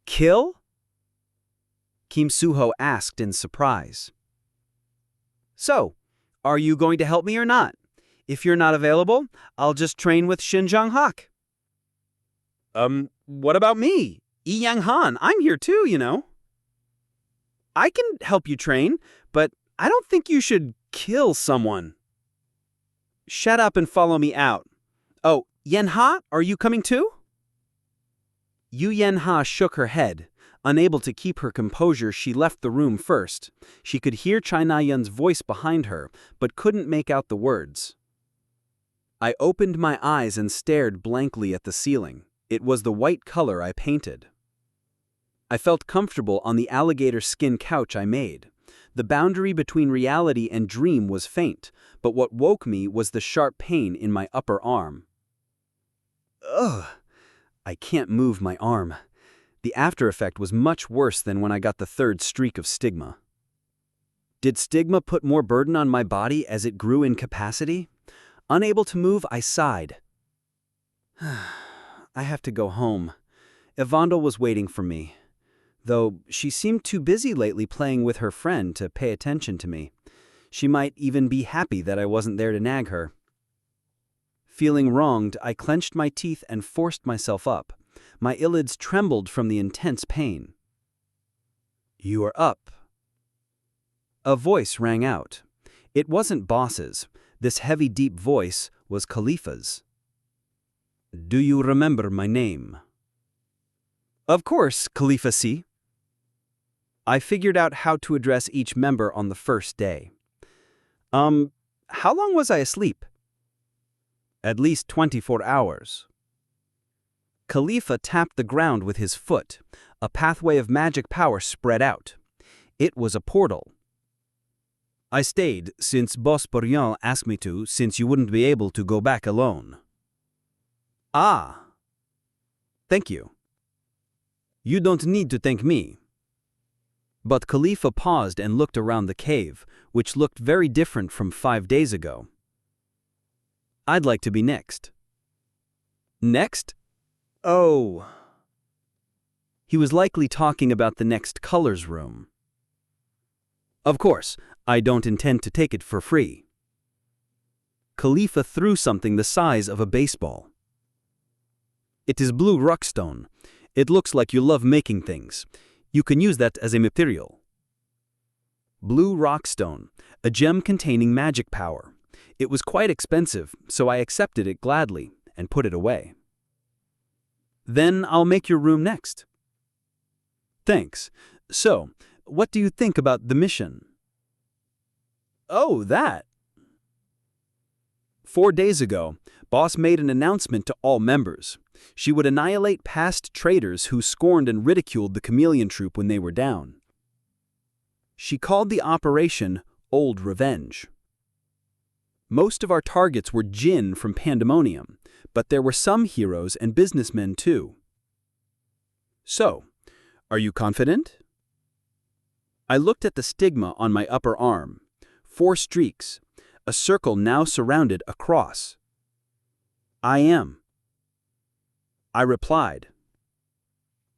"Kill?" Kim Soo-ho asked in surprise. "So, are you going to help me or not? If you're not available, I'll just train with Shin Jung-hak." What about me? Lee Yang-han, I'm here too, you know." "I can help you train, but I don't think you should kill someone." "Shut up and follow me out." "Oh, Yen-ha, are you coming too?" Yu Yen-ha shook her head. Unable to keep her composure, she left the room first. She could hear Chai Na-yun's voice behind her, but couldn't make out the words. I opened my eyes and stared blankly at the ceiling. It was the white color I painted. I felt comfortable on the alligator skin couch I made. The boundary between reality and dream was faint, but what woke me was the sharp pain in my upper arm. Ugh! I can't move my arm. The after effect was much worse than when I got the third streak of stigma. Did stigma put more burden on my body as it grew in capacity? Unable to move, I sighed. I have to go home. Evandel was waiting for me, though she seemed too busy lately playing with her friend to pay attention to me. She might even be happy that I wasn't there to nag her. Feeling wronged, I clenched my teeth and forced myself up. My eyelids trembled from the intense pain. "You are up." A voice rang out. It wasn't Boss's. This heavy, deep voice was Khalifa's. "Do you remember my name?" "Of course, Khalifa Si." I figured out how to address each member on the first day. How long was I asleep?" "At least 24 hours. Khalifa tapped the ground with his foot. A pathway of magic power spread out. It was a portal. "I stayed since Boss Briand asked me to, since you wouldn't be able to go back alone." "Ah. Thank you." "You don't need to thank me." But Khalifa paused and looked around the cave, which looked very different from 5 days ago. "I'd like to be next." "Next? Oh." He was likely talking about the next colors room. "Of course, I don't intend to take it for free." Khalifa threw something the size of a baseball. "It is blue rockstone. It looks like you love making things. You can use that as a material." Blue rockstone, a gem containing magic power. It was quite expensive, so I accepted it gladly and put it away. "Then I'll make your room next." "Thanks. So, what do you think about the mission?" "Oh, that." 4 days ago, Boss made an announcement to all members. She would annihilate past traitors who scorned and ridiculed the chameleon troupe when they were down. She called the operation Old Revenge. Most of our targets were Jin from Pandemonium, but there were some heroes and businessmen too. So, are you confident? I looked at the stigma on my upper arm. 4 streaks, a circle now surrounded a cross. I am. I replied.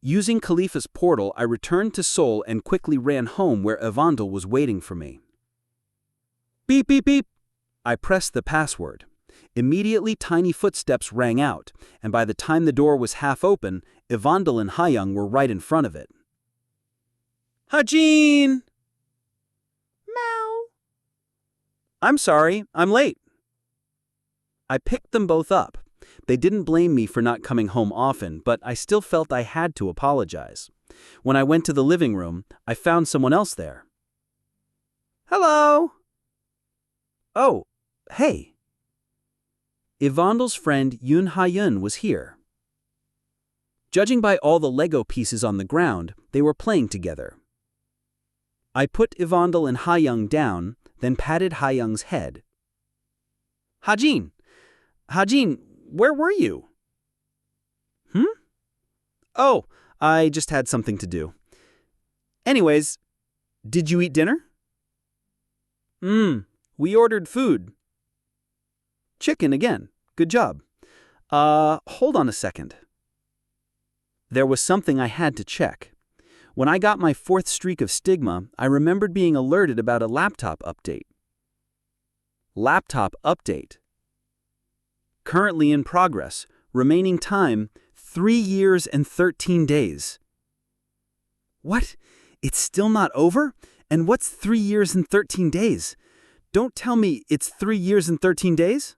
Using Khalifa's portal, I returned to Seoul and quickly ran home where Evandel was waiting for me. Beep, beep, beep. I pressed the password. Immediately, tiny footsteps rang out, and by the time the door was half open, Evandel and Hayoung were right in front of it. Hajin! Meow. I'm sorry, I'm late. I picked them both up. They didn't blame me for not coming home often, but I still felt I had to apologize. When I went to the living room, I found someone else there. Hello! Oh, hey. Evandel's friend Yoon Ha-yeon was here. Judging by all the Lego pieces on the ground, they were playing together. I put Evandel and Hayoung down, then patted Hayoung's head. Hajin, where were you? Oh, I just had something to do. Anyways, did you eat dinner? We ordered food. Chicken again. Good job. Hold on a second. There was something I had to check. When I got my 4th streak of stigma, I remembered being alerted about a laptop update. Laptop update. Currently in progress. Remaining time, 3 years and 13 days. What? It's still not over? And what's 3 years and 13 days? Don't tell me it's 3 years and 13 days?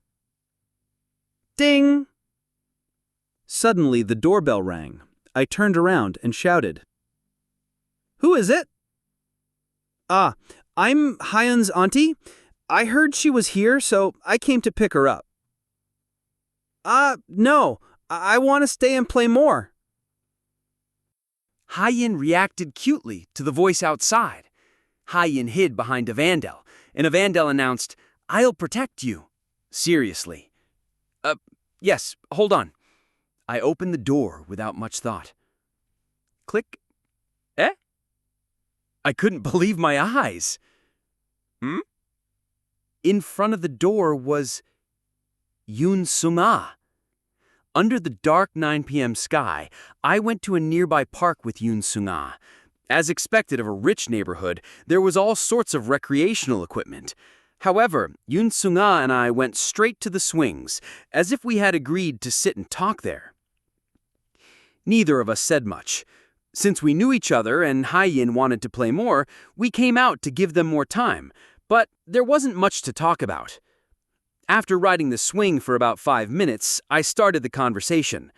Ding! Suddenly, the doorbell rang. I turned around and shouted. Who is it? I'm Hayeon's auntie. I heard she was here, so I came to pick her up. No. I want to stay and play more. Hayeon reacted cutely to the voice outside. Hayeon hid behind Evandel, and Evandel announced, "I'll protect you." Seriously. Yes, hold on. I opened the door without much thought. Click. Eh? I couldn't believe my eyes. In front of the door was Yoon Sung-ah. Under the dark 9 p.m. sky, I went to a nearby park with Yoon Sung-ah. As expected of a rich neighborhood, there was all sorts of recreational equipment. However, Yoon Sung-ah and I went straight to the swings, as if we had agreed to sit and talk there. Neither of us said much. Since we knew each other and Hayeon wanted to play more, we came out to give them more time, but there wasn't much to talk about. After riding the swing for about 5 minutes, I started the conversation.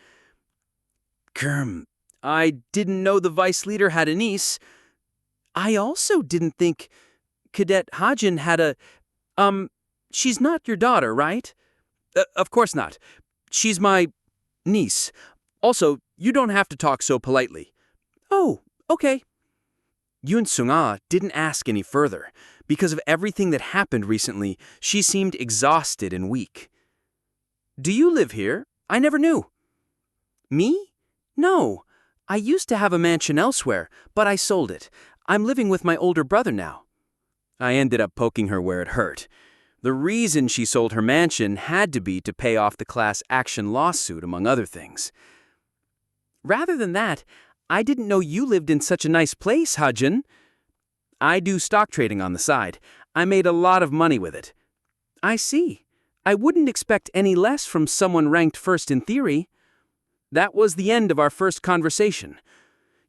I didn't know the vice leader had a niece. I also didn't think Cadet Hajin had a... she's not your daughter, right? Of course not. She's my niece. Also, you don't have to talk so politely. Oh, okay. Yoon Sung-ah didn't ask any further. Because of everything that happened recently, she seemed exhausted and weak. Do you live here? I never knew. Me? No. I used to have a mansion elsewhere, but I sold it. I'm living with my older brother now. I ended up poking her where it hurt. The reason she sold her mansion had to be to pay off the class action lawsuit, among other things. Rather than that, I didn't know you lived in such a nice place, Hajin. I do stock trading on the side. I made a lot of money with it. I see. I wouldn't expect any less from someone ranked first in theory. That was the end of our first conversation.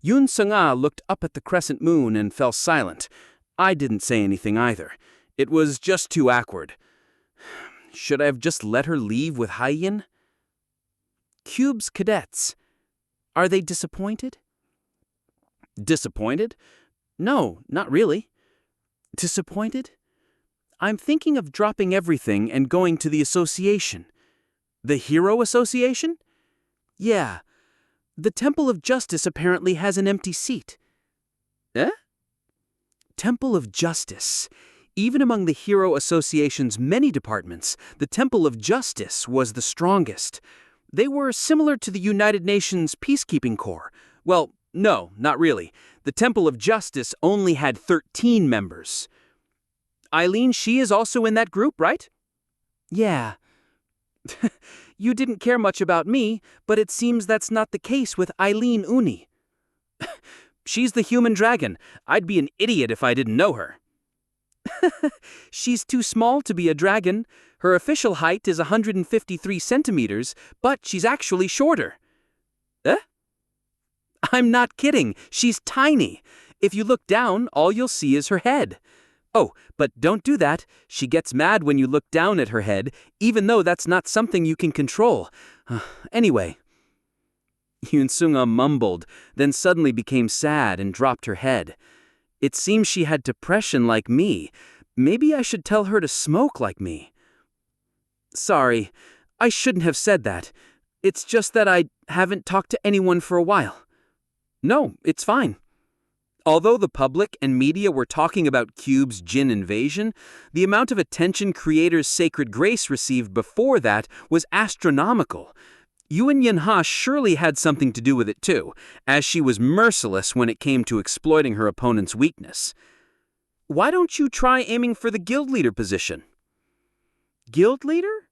Yoon Sung-ah looked up at the crescent moon and fell silent. I didn't say anything either. It was just too awkward. Should I have just let her leave with Hayeon? Cube's cadets. Are they disappointed? Disappointed? No, not really. Disappointed? I'm thinking of dropping everything and going to the association. The Hero Association? Yeah. The Temple of Justice apparently has an empty seat. Eh? Temple of Justice. Even among the Hero Association's many departments, the Temple of Justice was the strongest. They were similar to the United Nations Peacekeeping Corps. Well, no, not really. The Temple of Justice only had 13 members. Eileen, she is also in that group, right? Yeah. You didn't care much about me, but it seems that's not the case with Eileen Uni. She's the human dragon. I'd be an idiot if I didn't know her. She's too small to be a dragon. Her official height is 153 centimeters, but she's actually shorter. Eh? I'm not kidding. She's tiny. If you look down, all you'll see is her head. Oh, but don't do that. She gets mad when you look down at her head, even though that's not something you can control. Anyway. Yoon-sunga mumbled, then suddenly became sad and dropped her head. It seems she had depression like me. Maybe I should tell her to smoke like me. Sorry, I shouldn't have said that. It's just that I haven't talked to anyone for a while. No, it's fine. Although the public and media were talking about Cube's Jin invasion, the amount of attention Creator's Sacred Grace received before that was astronomical. Yoon Yunha surely had something to do with it too, as she was merciless when it came to exploiting her opponent's weakness. Why don't you try aiming for the guild leader position? Guild leader?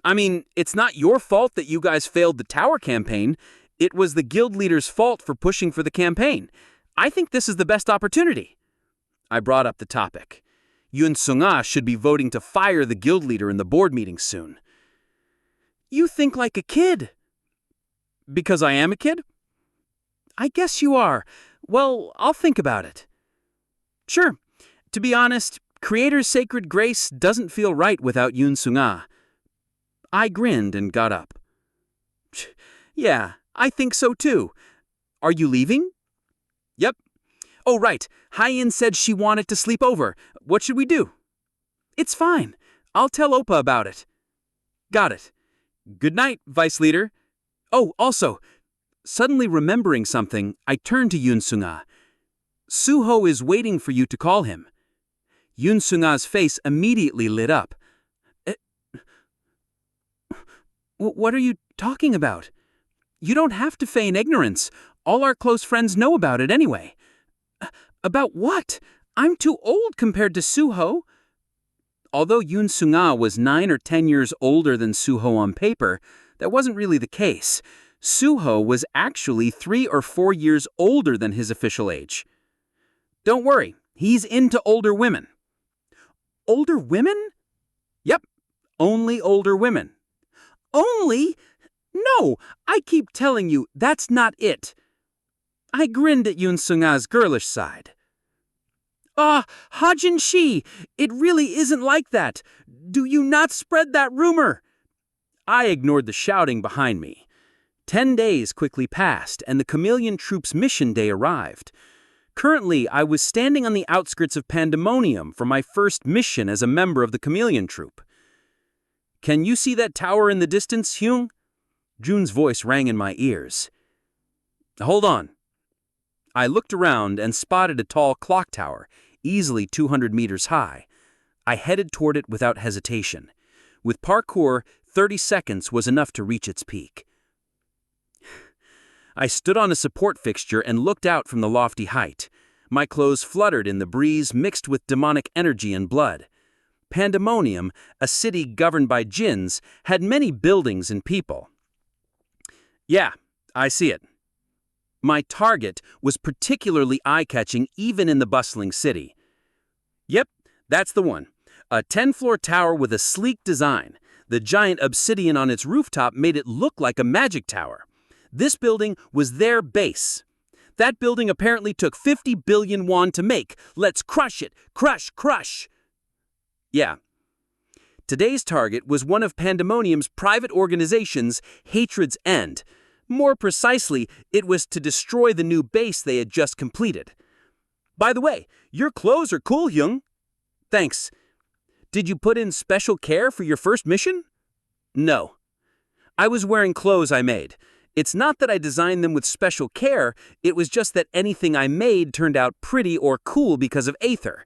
I mean, it's not your fault that you guys failed the tower campaign. It was the guild leader's fault for pushing for the campaign. I think this is the best opportunity. I brought up the topic. Yoon-sunga should be voting to fire the guild leader in the board meeting soon. You think like a kid. Because I am a kid? I guess you are. Well, I'll think about it. Sure. To be honest, Creator's Sacred Grace doesn't feel right without Yoon-sunga. I grinned and got up. Yeah, I think so too. Are you leaving? Yep. Oh, right. Hajin said she wanted to sleep over. What should we do? It's fine. I'll tell Oppa about it. Got it. Good night, Vice Leader. Oh, also, suddenly remembering something, I turned to Yoon-sunga. Suho is waiting for you to call him. Yoon-sunga's face immediately lit up. What are you talking about? You don't have to feign ignorance. All our close friends know about it anyway. About what? I'm too old compared to Suho. Although Yoon-sunga was 9 or 10 years older than Suho on paper, that wasn't really the case. Suho was actually 3 or 4 years older than his official age. Don't worry, he's into older women. Older women? Yep, only older women. Only? No, I keep telling you, that's not it. I grinned at Yoon-sunga's girlish side. Hajin Shi, it really isn't like that. Do you not spread that rumor? I ignored the shouting behind me. 10 days quickly passed, and the Chameleon Troop's mission day arrived. Currently, I was standing on the outskirts of Pandemonium for my first mission as a member of the Chameleon Troop. Can you see that tower in the distance, Hyung? Jun's voice rang in my ears. Hold on. I looked around and spotted a tall clock tower, easily 200 meters high. I headed toward it without hesitation. With parkour, 30 seconds was enough to reach its peak. I stood on a support fixture and looked out from the lofty height. My clothes fluttered in the breeze mixed with demonic energy and blood. Pandemonium, a city governed by jinns, had many buildings and people. Yeah, I see it. My target was particularly eye-catching even in the bustling city. Yep, that's the one. A 10-floor tower with a sleek design. The giant obsidian on its rooftop made it look like a magic tower. This building was their base. That building apparently took 50 billion won to make. Let's crush it. Crush, crush. Yeah. Today's target was one of Pandemonium's private organizations, Hatred's End. More precisely, it was to destroy the new base they had just completed. By the way, your clothes are cool, Hyung. Thanks. Did you put in special care for your first mission? No. I was wearing clothes I made. It's not that I designed them with special care, it was just that anything I made turned out pretty or cool because of Aether.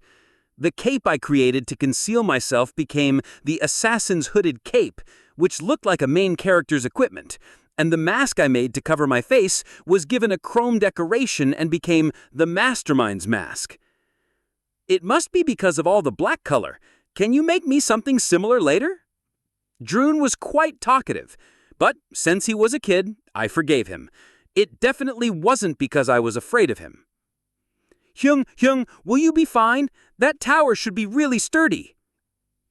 The cape I created to conceal myself became the Assassin's Hooded Cape, which looked like a main character's equipment, and the mask I made to cover my face was given a chrome decoration and became the Mastermind's mask. It must be because of all the black color. Can you make me something similar later? Droon was quite talkative, but since he was a kid, I forgave him. It definitely wasn't because I was afraid of him. Hyung, will you be fine? That tower should be really sturdy.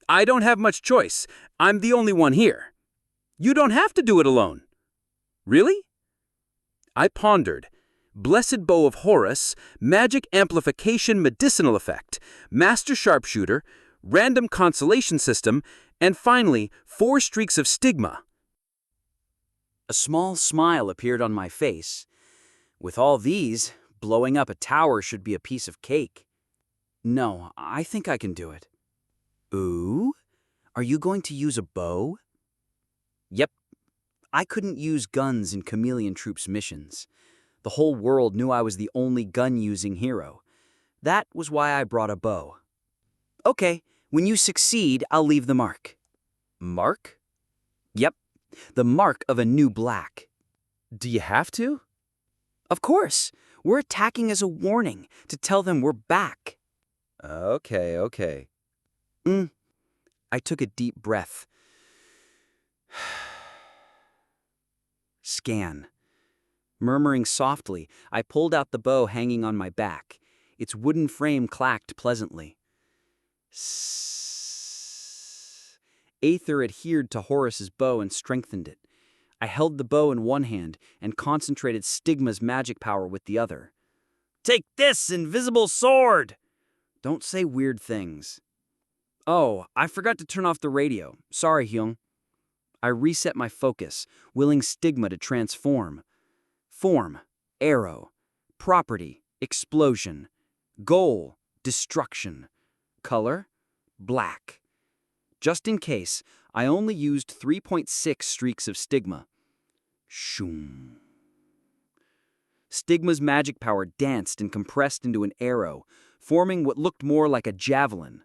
I don't have much choice. I'm the only one here. You don't have to do it alone. Really? I pondered. Blessed Bow of Horus, Magic Amplification Medicinal Effect, Master Sharpshooter, Random Consolation System, and finally, 4 Streaks of Stigma. A small smile appeared on my face. With all these, blowing up a tower should be a piece of cake. No, I think I can do it. Ooh? Are you going to use a bow? Yep. I couldn't use guns in Chameleon Troop's missions. The whole world knew I was the only gun-using hero. That was why I brought a bow. Okay, when you succeed, I'll leave the mark. Mark? Yep, the mark of a new black. Do you have to? Of course. We're attacking as a warning, to tell them we're back. Okay. I took a deep breath. Scan. Murmuring softly, I pulled out the bow hanging on my back. Its wooden frame clacked pleasantly. Aether adhered to Horus's bow and strengthened it. I held the bow in one hand and concentrated Stigma's magic power with the other. Take this, invisible sword! Don't say weird things. Oh, I forgot to turn off the radio. Sorry, Hyung. I reset my focus, willing Stigma to transform. Form, arrow. Property, explosion. Goal, destruction. Color, black. Just in case, I only used 3.6 streaks of Stigma. Shoom. Stigma's magic power danced and compressed into an arrow, forming what looked more like a javelin.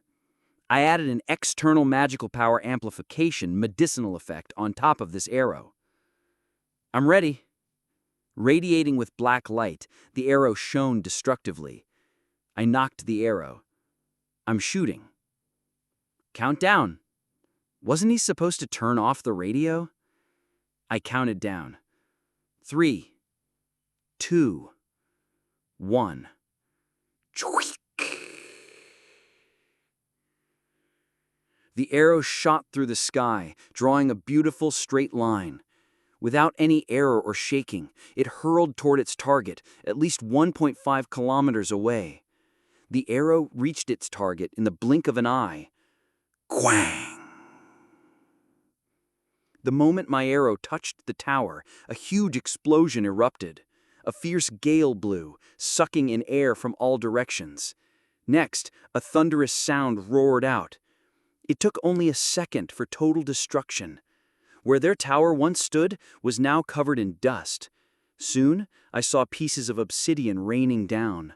I added an external magical power amplification medicinal effect on top of this arrow. I'm ready. Radiating with black light, the arrow shone destructively. I knocked the arrow. I'm shooting. Count down. Wasn't he supposed to turn off the radio? I counted down. 3, 2, 1. The arrow shot through the sky, drawing a beautiful straight line. Without any error or shaking, it hurled toward its target, at least 1.5 kilometers away. The arrow reached its target in the blink of an eye. Quang! The moment my arrow touched the tower, a huge explosion erupted. A fierce gale blew, sucking in air from all directions. Next, a thunderous sound roared out. It took only a second for total destruction. Where their tower once stood was now covered in dust. Soon, I saw pieces of obsidian raining down.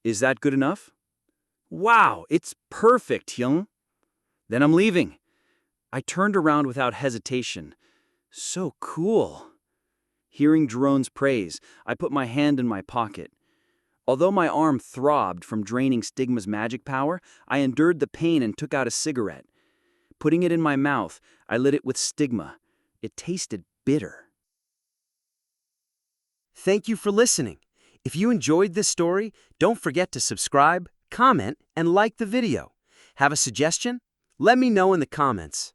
Is that good enough? Wow, it's perfect, Hyung. Then I'm leaving. I turned around without hesitation. So cool. Hearing Drone's praise, I put my hand in my pocket. Although my arm throbbed from draining Stigma's magic power, I endured the pain and took out a cigarette. Putting it in my mouth, I lit it with Stigma. It tasted bitter. Thank you for listening. If you enjoyed this story, don't forget to subscribe, comment, and like the video. Have a suggestion? Let me know in the comments.